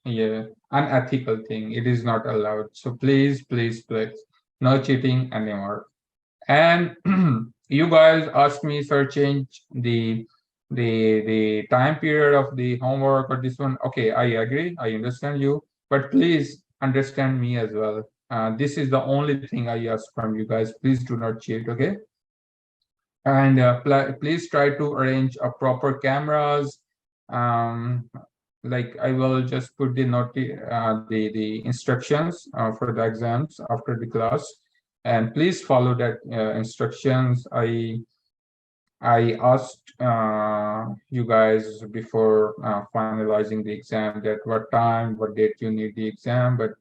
S1: yeah, unethical thing. It is not allowed. So please, please, please, no cheating anymore. And you guys asked me, sir, change the time period of the homework or this one. Okay, I agree, I understand you, but please understand me as well. This is the only thing I ask from you guys. Please do not cheat, okay? And please try to arrange a proper cameras. Like I will just put the instructions for the exams after the class, and please follow that instructions. I asked you guys before finalizing the exam that what time, what date you need the exam, but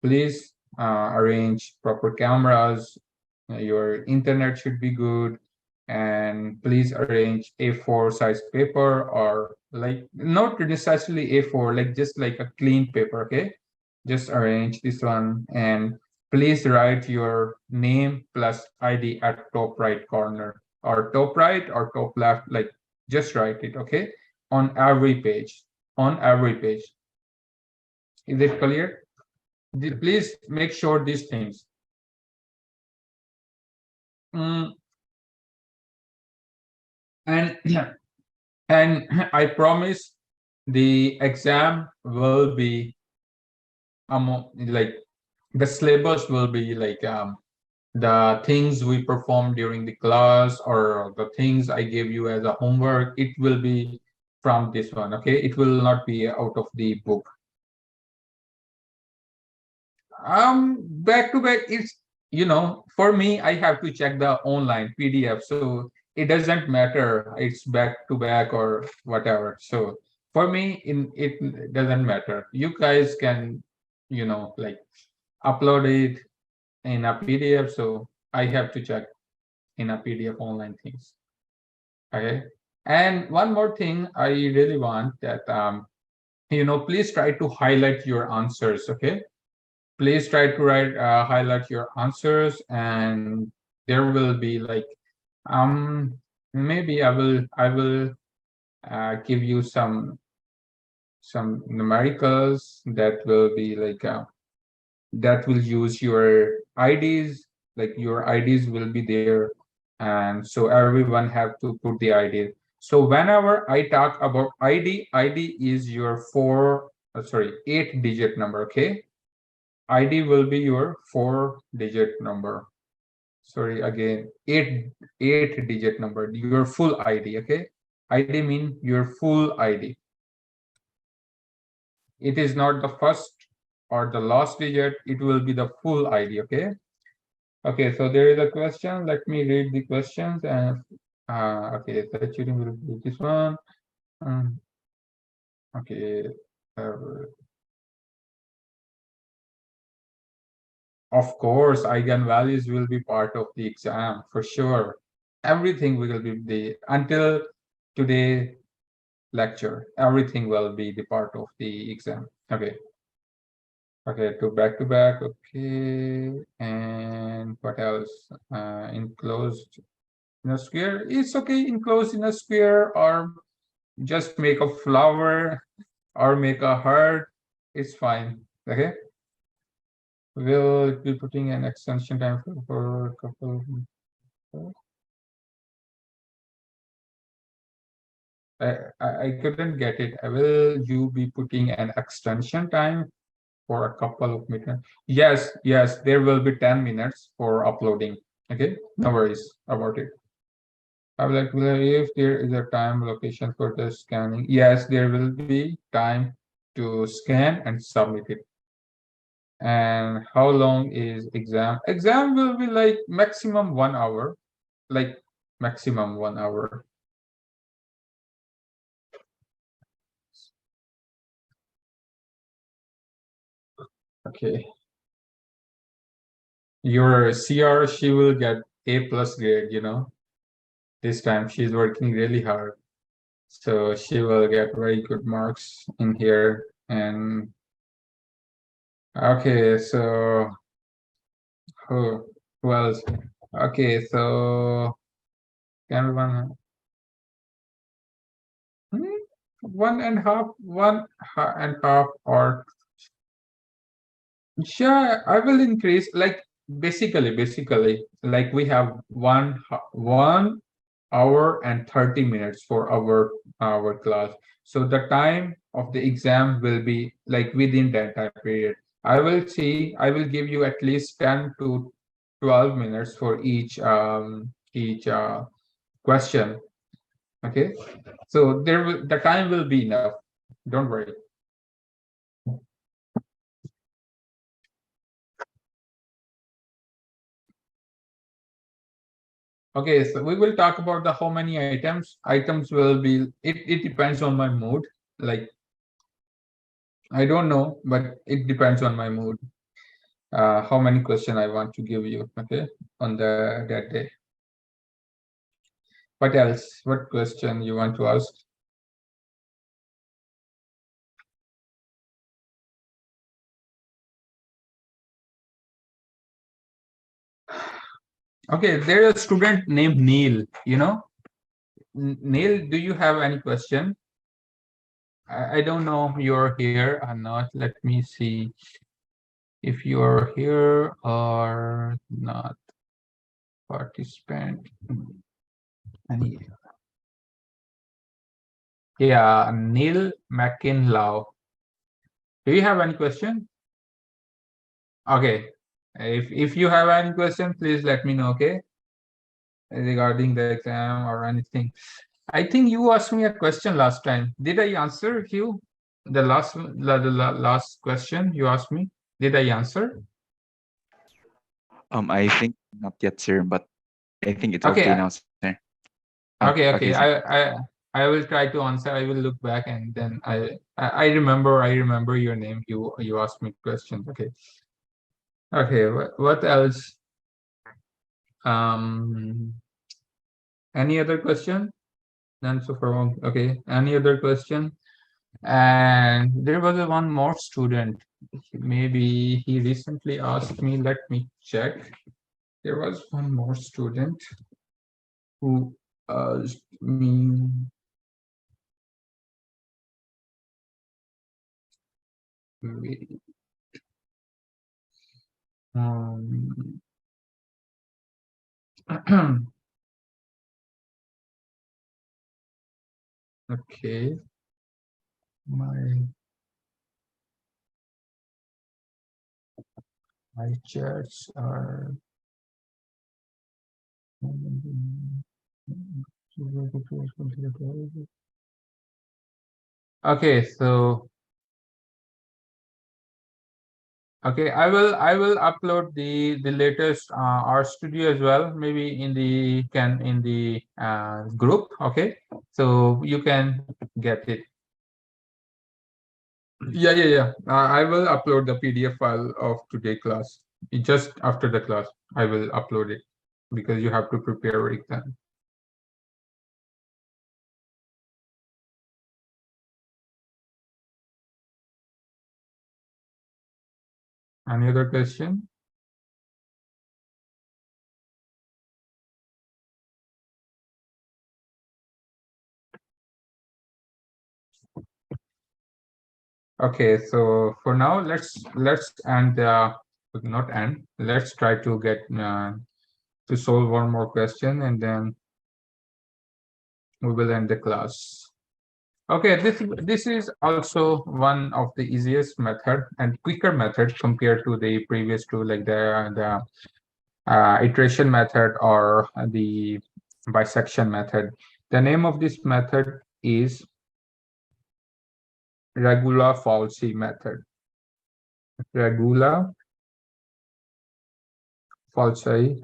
S1: please arrange proper cameras. Your internet should be good, and please arrange A4 size paper, or like not necessarily A4, like just like a clean paper, okay? Just arrange this one, and please write your name plus ID at top right corner, or top right or top left, like just write it, okay? On every page, on every page. Is it clear? Please make sure these things. Mm, and and I promise the exam will be like the syllabus will be like the things we perform during the class, or the things I gave you as a homework. It will be from this one, okay? It will not be out of the book. Back to back, it's, for me, I have to check the online PDF. So it doesn't matter. It's back to back or whatever. So for me, it doesn't matter. You guys can, like upload it in a PDF. So I have to check in a PDF online things. Okay. And one more thing I really want that, please try to highlight your answers. Okay. Please try to highlight your answers, and there will be like, maybe I will give you some numericals that will be like, that will use your IDs, like your IDs will be there, and so everyone have to put the ID. So whenever I talk about ID is your 8-digit number. Okay. ID will be your 4-digit number. Sorry, again, 8-digit number, your full ID. Okay. ID mean your full ID. It is not the first or the last digit, it will be the full ID. Okay. Okay, so there is a question. Let me read the questions. And okay, the cheating will be this one. Okay. Of course, eigenvalues will be part of the exam for sure. Everything will be until today lecture. Everything will be the part of the exam. Okay. Okay, to back. Okay, and what else? Enclosed in a square. It's okay. Enclosed in a square, or just make a flower, or make a heart. It's fine. Okay. We'll be putting an extension time for a couple. I couldn't get it. Will you be putting an extension time for a couple of minutes? Yes, there will be 10 minutes for uploading. Okay, no worries about it. I would like to know if there is a time location for the scanning. Yes, there will be time to scan and submit it. And how long is exam? Exam will be like maximum 1 hour, like maximum 1 hour. Okay. Your CR, she will get A+ grade, This time she's working really hard. So she will get very good marks in here. And okay, so who else? Okay, so can one 1.5 or sure, I will increase, like basically like we have 1 hour and 30 minutes for our class. So the time of the exam will be like within that time period. I will give you at least 10 to 12 minutes for each question. Okay, so the time will be enough, don't worry. Okay, so we will talk about the how many items. Items will be, it depends on my mood. Like, I don't know, but it depends on my mood. How many questions I want to give you, okay, on that day. What else? What question you want to ask? Okay, there's a student named Neil, Neil, do you have any question? I don't know if you're here or not. Let me see if you're here or not. Participant. Any? Yeah, Neil McKinlaw. Do you have any question? Okay. If you have any question, please let me know, okay? Regarding the exam or anything. I think you asked me a question last time. Did I answer you? The last question you asked me? Did I answer?
S2: I think not yet, sir, but I think it's
S1: Okay.
S2: okay now, sir.
S1: Okay,
S2: Okay,
S1: okay. I will try to answer. I will look back and then I remember your name. You asked me questions. Okay. Okay. What else? Um, any other question? None so far. Okay. Any other question? And there was a one more student. Maybe he recently asked me. Let me check. There was one more student who asked me. Wait, Um, okay. My my chats are okay. So okay, I will upload the latest art studio as well. Maybe in the group. Okay, so you can get it. Yeah. I will upload the PDF file of today class. Just after the class, I will upload it because you have to prepare exam. Any other question? Okay, so for now, let's end not end. Let's try to get to solve one more question and then we will end the class. Okay, this is also one of the easiest method and quicker method compared to the previous two, like the iteration method or the bisection method. The name of this method is regular falsy method. Regular falsy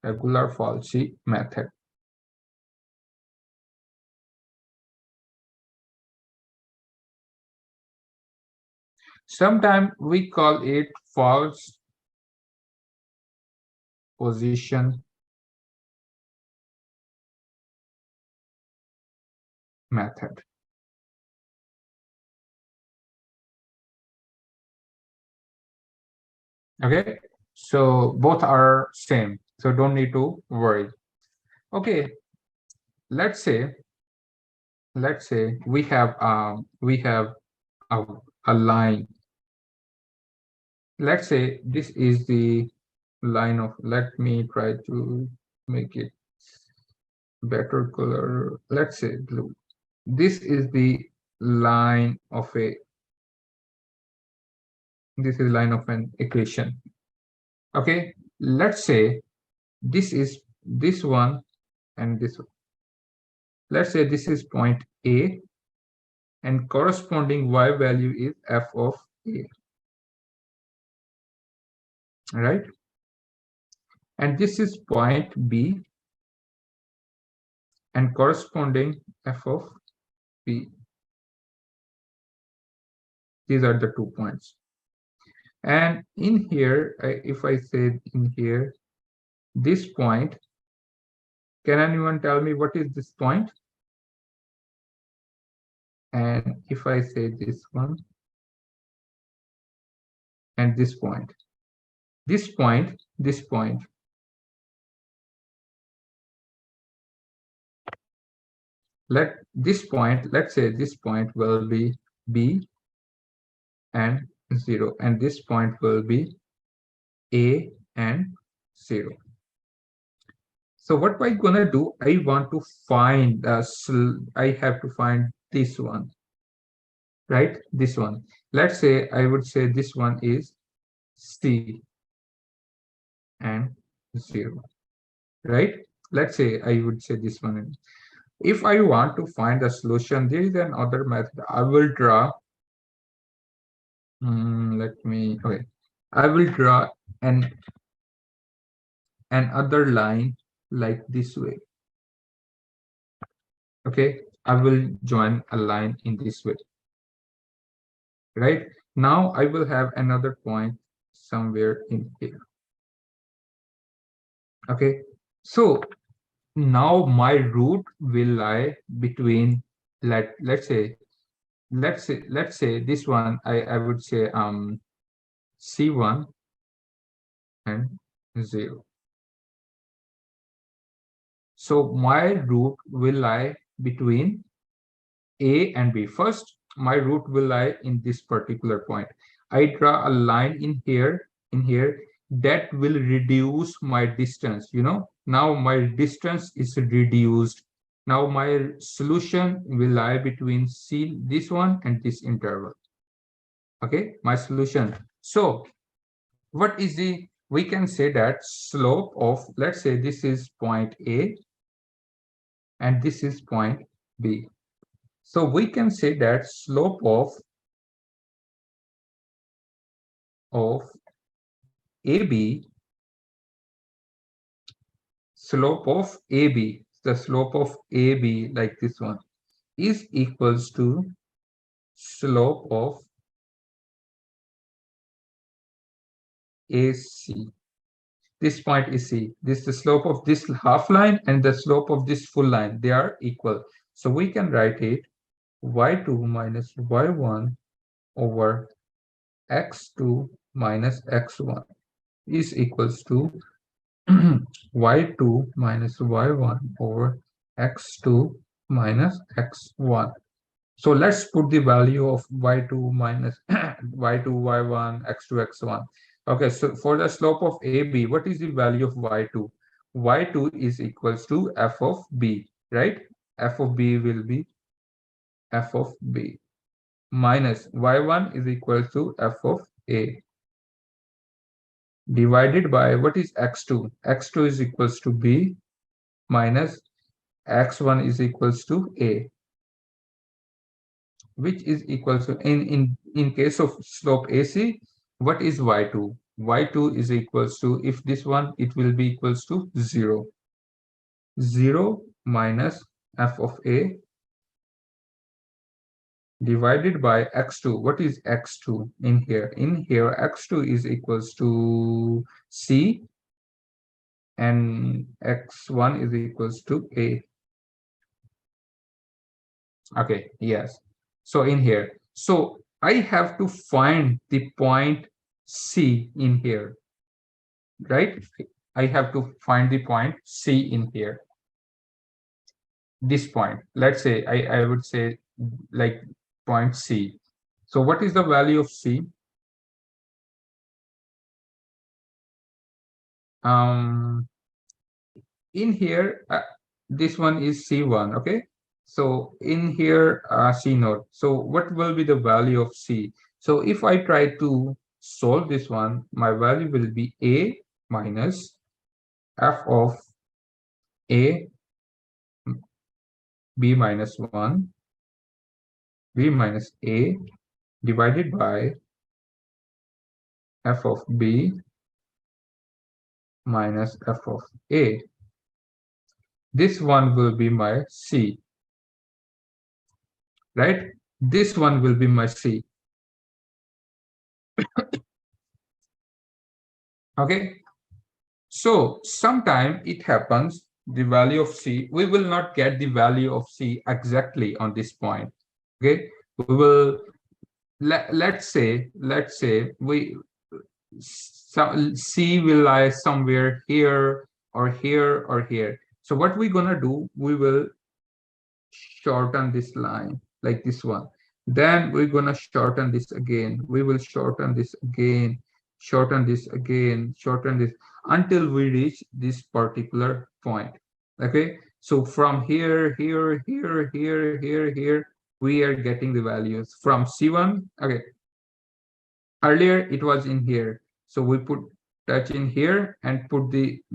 S1: regular falsy method. Sometimes we call it false position method. Okay, so both are same, so don't need to worry. Okay, let's say we have a, a line. Let's say this is the line of, let me try to make it better color. Let's say blue. This is the line of a this is line of an equation. Okay, let's say this is this one and this one. Let's say this is point A and corresponding y value is f of A, right? And this is point B and corresponding f of B. These are the 2 points. And in here, if I say in here, this point, can anyone tell me what is this point? And if I say this one and this point, this point, let's say this point will be B and 0, and this point will be A and 0. So what am I gonna do? I want to find I have to find this one, right? This one. Let's say I would say this one is C and 0, right? Let's say I would say this one. If I want to find a solution, there is another method. I will draw. Let me. Okay, I will draw an another line like this way. Okay, I will join a line in this way. Right now, I will have another point somewhere in here. Okay, so now my root will lie between, let's say this one, I would say C1 and 0. So my root will lie between A and B. First, my root will lie in this particular point. I draw a line in here, that will reduce my distance. Now my distance is reduced. Now my solution will lie between this one and this interval. Okay, my solution. So what is we can say that slope of, let's say this is point A and this is point B. So we can say that slope of AB, the slope of AB, like this one, is equals to slope of AC. This point is C. This is the slope of this half line and the slope of this full line. They are equal. So we can write it y2 minus y1 over x2 minus x1 is equals to y2 minus y1 over x2 minus x1. So let's put the value of y2 minus y2, y1, x2, x1. Okay, so for the slope of AB, what is the value of y2? Y2 is equals to f of b, right? F of b will be f of b minus y1 is equal to f of a divided by what is x2? X2 is equals to b minus x1 is equals to a, which is equals to, in case of slope AC, what is y2? Y2 is equals to, if this one, it will be equals to 0. 0 minus f of a divided by x2. What is x2 in here? In here, x2 is equals to c and x1 is equals to a. Okay, yes. So in here, so I have to find the point C in here, right? I have to find the point C in here. This point, let's say I would say like point C. So what is the value of C? In here, this one is C1, okay? So in here, C naught. So what will be the value of C? So if I try to solve this one, my value will be A minus f of A B minus 1 B minus A divided by f of B minus f of A. This one will be my C, right? This one will be my C. Okay, so sometime it happens the value of C, we will not get the value of C exactly on this point. Okay, we will let's say we C will lie somewhere here or here or here. So what we're gonna do, we will shorten this line like this one. Then we're gonna shorten this again. We will shorten this again, shorten this again, shorten this until we reach this particular point. Okay, so from here, here, here, here, here, here, we are getting the values from C1. Okay, earlier it was in here, so we put touch in here and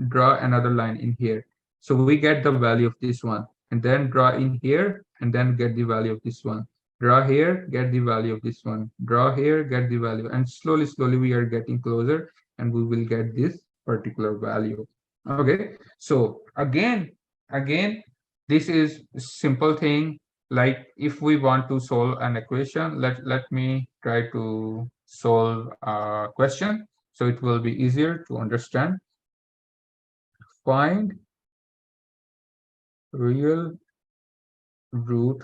S1: draw another line in here. So we get the value of this one, and then draw in here and then get the value of this one. Draw here, get the value of this one. Draw here, get the value, and slowly we are getting closer and we will get this particular value. Okay, so again, this is simple thing. Like if we want to solve an equation, let me try to solve a question so it will be easier to understand. Find real root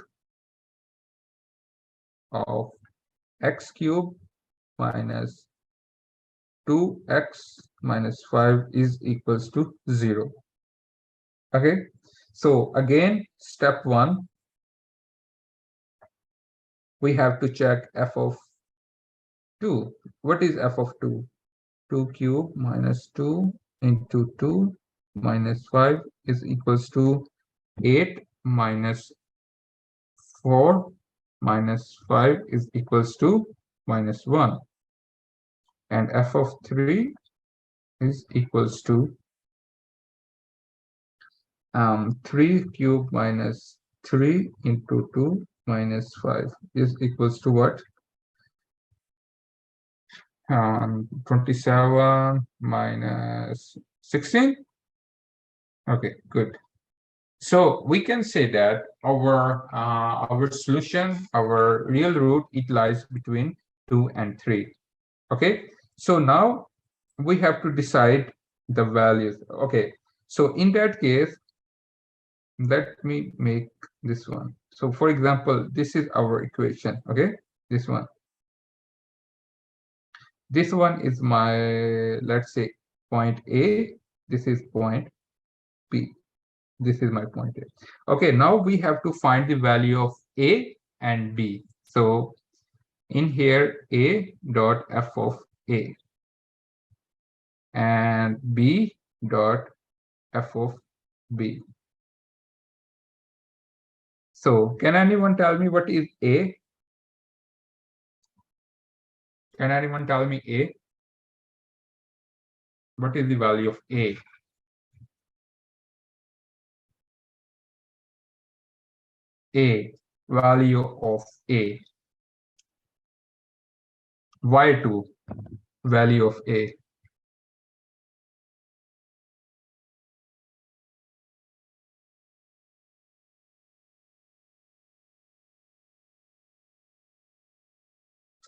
S1: of x cubed minus 2x minus 5 is equals to 0. Okay, so again, step 1, we have to check f of 2. What is f of 2? 2 cube minus 2 into 2 minus 5 is equals to 8 minus 4 minus 5 is equals to minus 1. And f of 3 is equals to 3 cube minus 3 into 2 minus 5 is equals to what? 27 minus 16. Okay, good. So we can say that our solution, our real root, it lies between 2 and 3. Okay, so now we have to decide the values. Okay, so in that case, let me make this one. So for example, this is our equation. Okay, this one. This one is my, let's say, point A. This is point B. This is my point A. Okay, now we have to find the value of A and B. So in here, A dot f of A and B dot f of B. So can anyone tell me what is A? Can anyone tell me A? What is the value of A? A, value of A. Y2, value of A.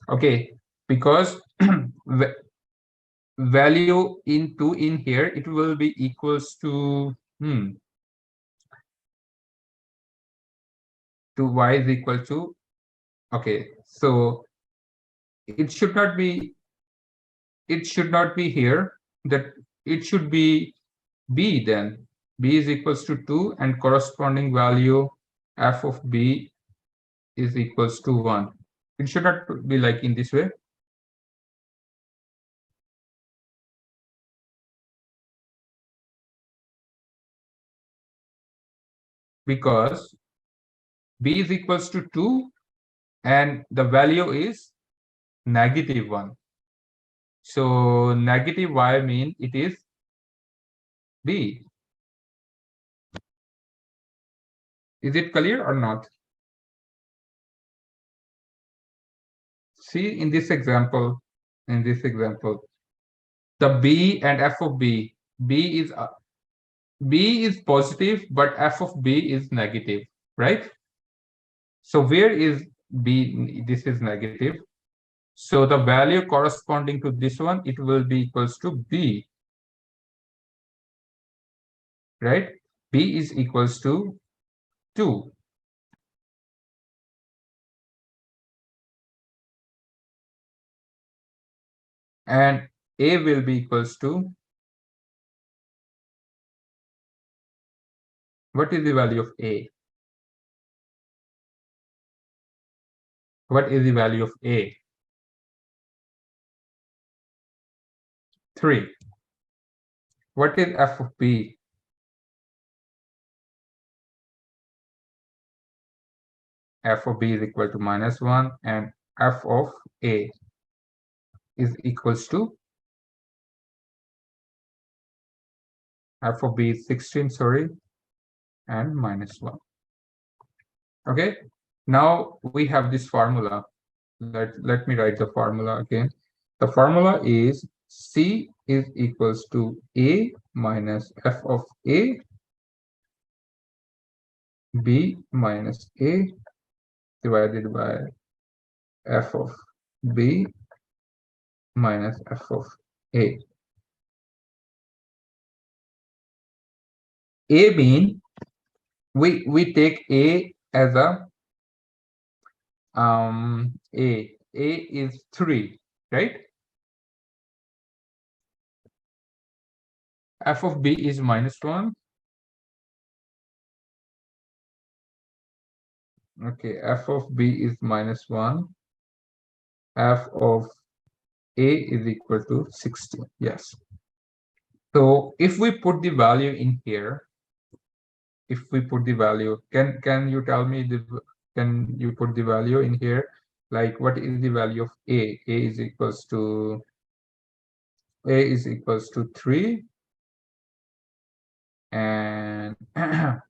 S1: Okay, because value into in here, it will be equals to y is equal to, okay, so it should not be here, that it should be B. Then B is equals to 2 and corresponding value f of B is equals to 1. It should not be like in this way. Because B is equals to 2 and the value is -1. So negative y mean it is B. Is it clear or not? See in this example, the B and f of B, B is positive, but f of B is negative, right? So where is B? This is negative. So the value corresponding to this one, it will be equals to B, right? B is equals to 2. And A will be equals to, what is the value of A? What is the value of A? 3. What is f of B? F of B is equal to -1 and f of A is equals to, f of B is 16, sorry, and -1. Okay, now we have this formula. Let me write the formula again. The formula is C is equals to A minus f of A, B minus A divided by f of B minus f of A. A being, we take A as a A is 3, right? F of B is -1. Okay, f of B is -1. F of A is equal to 16. Yes. So if we put the value in here, if we put the value, can you tell me can you put the value in here? Like what is the value of A? A is equals to 3, and A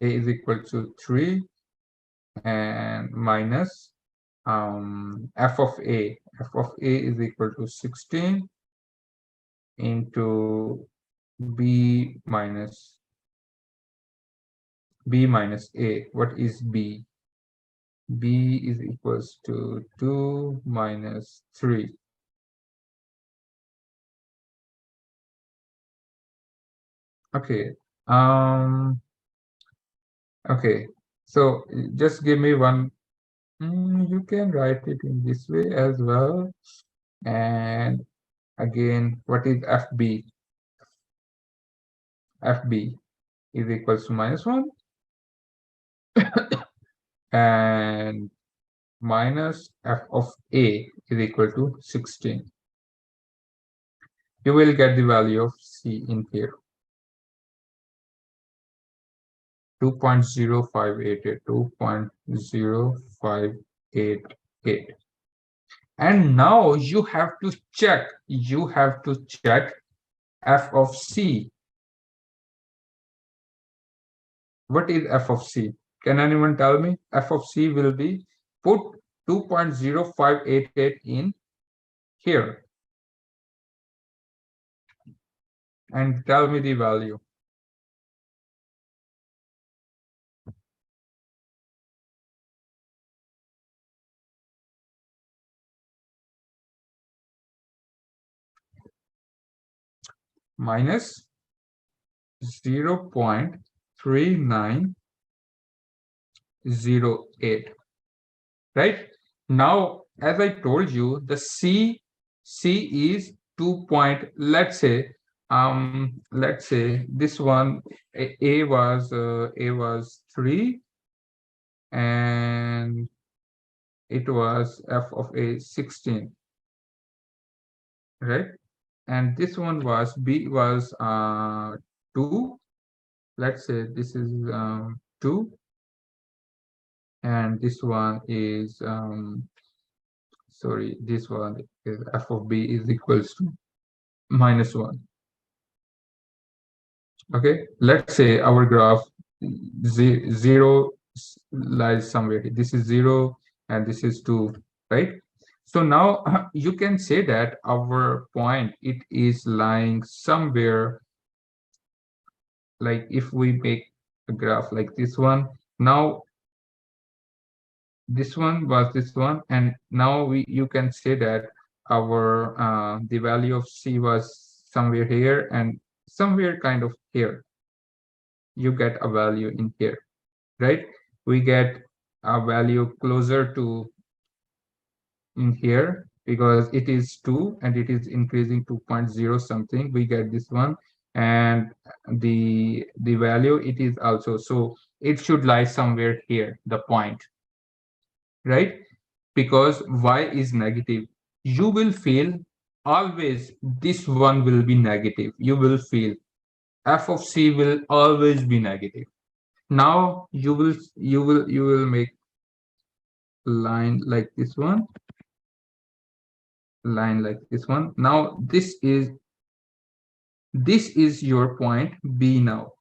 S1: is equal to 3 and minus f of A. F of A is equal to 16 into B minus A. What is B? B is equals to 2 minus 3. Okay. Okay. So just give me one. You can write it in this way as well. And again, what is FB? FB is equals to -1 and minus f of A is equal to 16. You will get the value of C in here. 2.0588, 2.0588. And now you have to check f of C. What is f of C? Can anyone tell me? F of C will be, put 2.0588 in here and tell me the value. Minus 0.3908. Right? Now, as I told you, the C is 2 point, let's say this one, A was 3 and it was f of A 16, right? And this one was B was 2. Let's say this is 2, and this one is sorry, this one is f of B is equals to -1. Okay, let's say our graph 0 lies somewhere. This is 0 and this is 2, right? So now you can say that our point, it is lying somewhere, like if we make a graph like this one, now this one was this one, and now you can say that our the value of C was somewhere here and somewhere kind of here. You get a value in here, right? We get a value closer to in here because it is 2 and it is increasing 2.0 something. We get this one, and the value it is also, so it should lie somewhere here, the point, right? Because y is negative, you will feel always this one will be negative. You will feel f of C will always be negative. Now you will make line like this one, line like this one. Now this is your point B. Now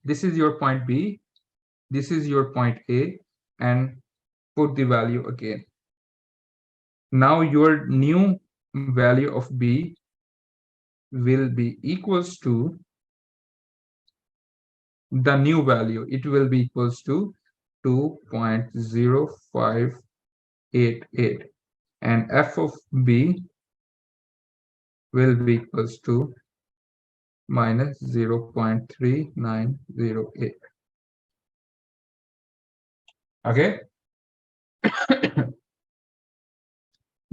S1: this is your point B, this is your point A, and put the value again. Now your new value of B will be equals to the new value. It will be equals to 2.0588, and f of B will be equals to minus 0.3908. Okay.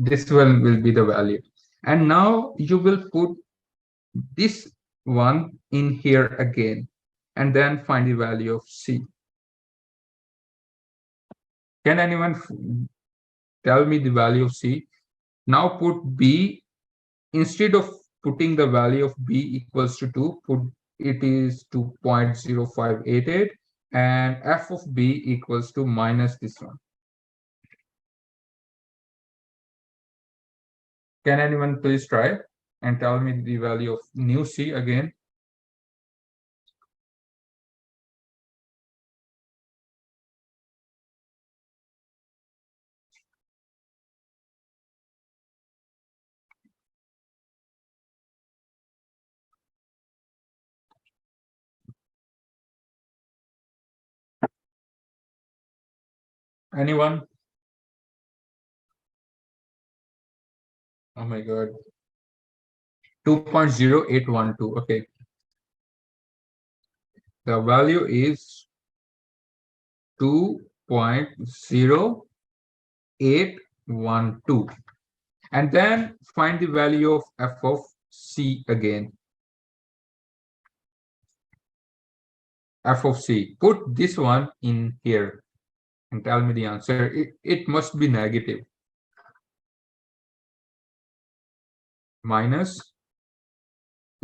S1: This one will be the value. And now you will put this one in here again, and then find the value of C. Can anyone tell me the value of C? Now put B, instead of putting the value of B equals to 2, put it is 2.0588, and f of B equals to minus this one. Can anyone please try and tell me the value of new C again? Anyone? Oh my God. 2.0812. Okay. The value is 2.0812. And then find the value of f of C again. F of C. Put this one in here and tell me the answer. It must be negative. Minus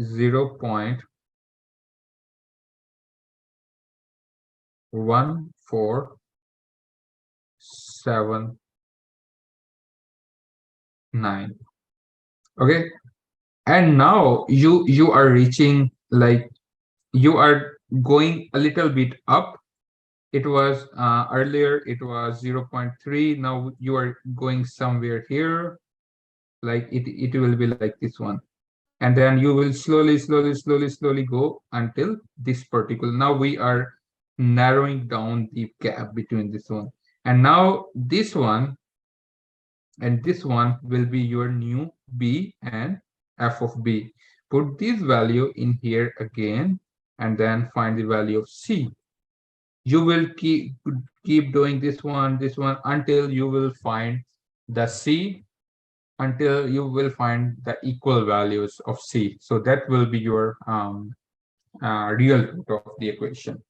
S1: 0.1479. Okay. And now you are reaching, like, you are going a little bit up. It was earlier it was 0.3. Now you are going somewhere here, like it will be like this one, and then you will slowly go until this particular. Now we are narrowing down the gap between this one, and now this one and this one will be your new B and f of B. Put this value in here again, and then find the value of C. You will keep doing this one until you will find the C, until you will find the equal values of C. So that will be your real root of the equation.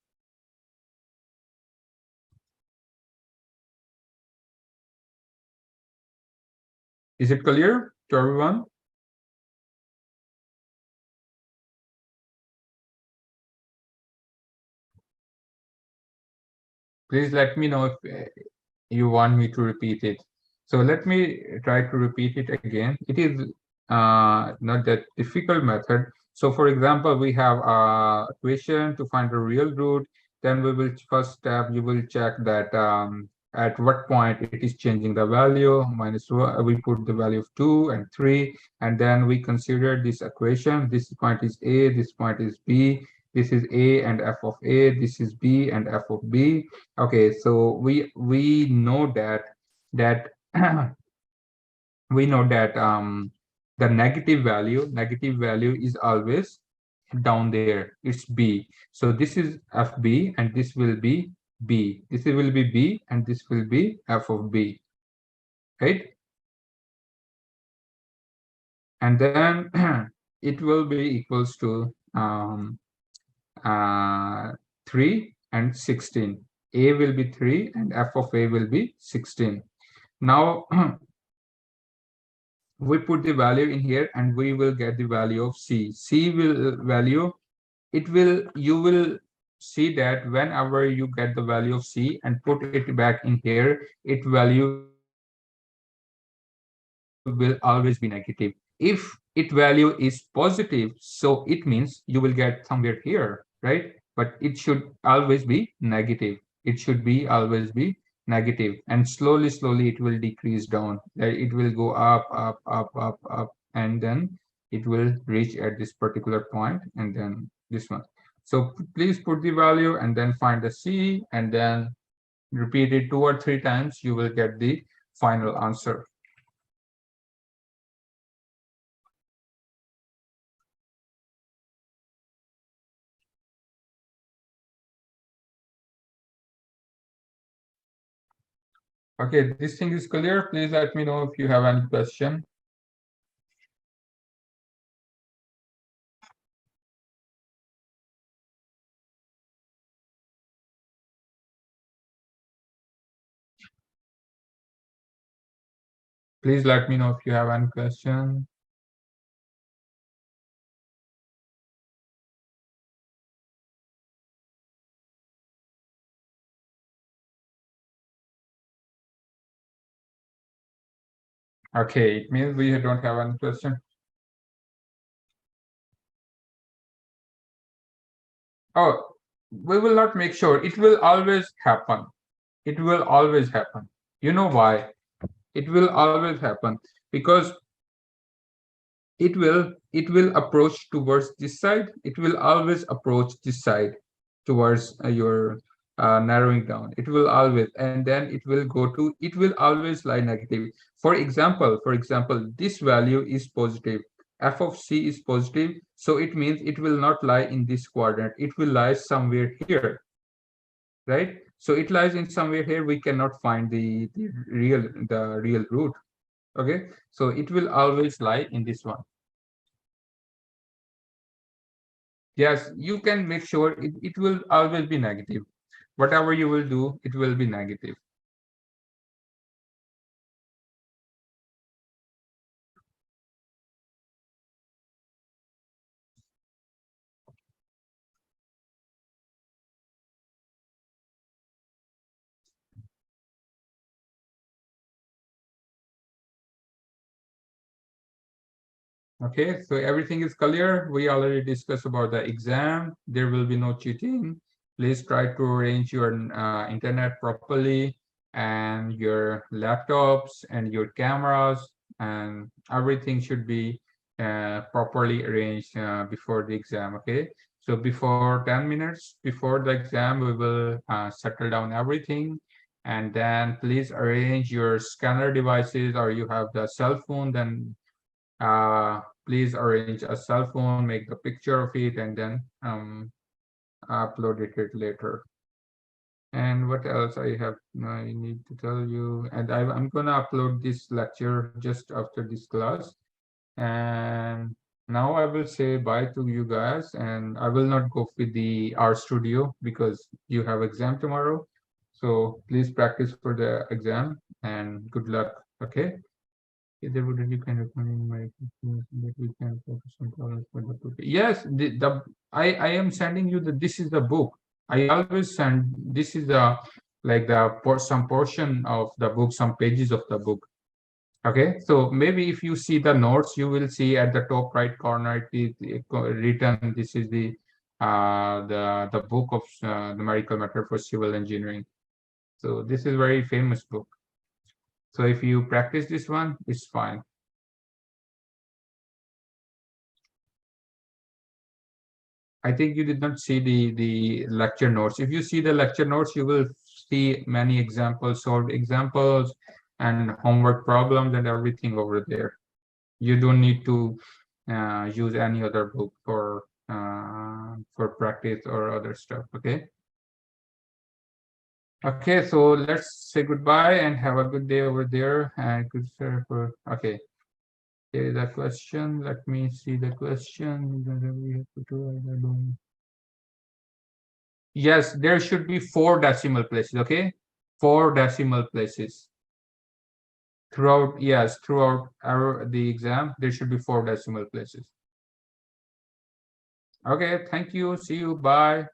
S1: Is it clear to everyone? Please let me know if you want me to repeat it. So let me try to repeat it again. It is not that difficult method. So for example, we have a equation to find the real root. Then we will first step, you will check that at what point it is changing the value. Minus one, we put the value of 2 and 3, and then we consider this equation. This point is A, this point is B, this is A and f of A, this is B and f of B. Okay, so we know that we know that the negative value is always down there. It's B. So this is FB, and this will be B. This will be B, and this will be f of B. Right? And then it will be equals to 3 and 16. A will be 3 and f of A will be 16. Now we put the value in here and we will get the value of C. C will value, you will see that whenever you get the value of C and put it back in here, its value will always be negative. If its value is positive, so it means you will get somewhere here, right? But it should always be negative. It should be always be negative, and slowly it will decrease down. It will go up, and then it will reach at this particular point, and then this one. So please put the value and then find the C, and then repeat it 2 or 3 times. You will get the final answer. Okay, this thing is clear. Please let me know if you have any question. Please let me know if you have any question. Okay, it means we don't have any question. Oh, we will not make sure. It will always happen. It will always happen. You know why? It will always happen because it will approach towards this side. It will always approach this side towards your narrowing down. It will always, and then it will go to, it will always lie negative. For example, this value is positive. F of C is positive, so it means it will not lie in this quadrant. It will lie somewhere here, right? So it lies in somewhere here. We cannot find the real root. Okay, so it will always lie in this one. Yes, you can make sure it will always be negative. Whatever you will do, it will be negative. Okay, so everything is clear. We already discussed about the exam. There will be no cheating. Please try to arrange your internet properly, and your laptops and your cameras, and everything should be properly arranged before the exam. Okay, so before 10 minutes before the exam, we will settle down everything. And then please arrange your scanner devices, or you have the cell phone, then please arrange a cell phone, make the picture of it, and then upload it later. And what else I need to tell you? And I'm gonna upload this lecture just after this class. And now I will say bye to you guys, and I will not go with the R studio because you have exam tomorrow. So please practice for the exam, and good luck. Okay. Either would you can recommend my that we can focus on problems for the book. Yes, I am sending you this is the book. I always send, this is the, like, some portion of the book, some pages of the book. Okay, so maybe if you see the notes, you will see at the top right corner it is written, this is the book of numerical method for civil engineering. So this is very famous book. So if you practice this one, it's fine. I think you did not see the lecture notes. If you see the lecture notes, you will see many examples, solved examples, and homework problems and everything over there. You don't need to use any other book for practice or other stuff. Okay. Okay, so let's say goodbye and have a good day over there. And good for okay. There is a question. Let me see the question. Yes, there should be 4 decimal places. Okay, 4 decimal places throughout. Yes, throughout the exam, there should be 4 decimal places. Okay, thank you. See you. Bye.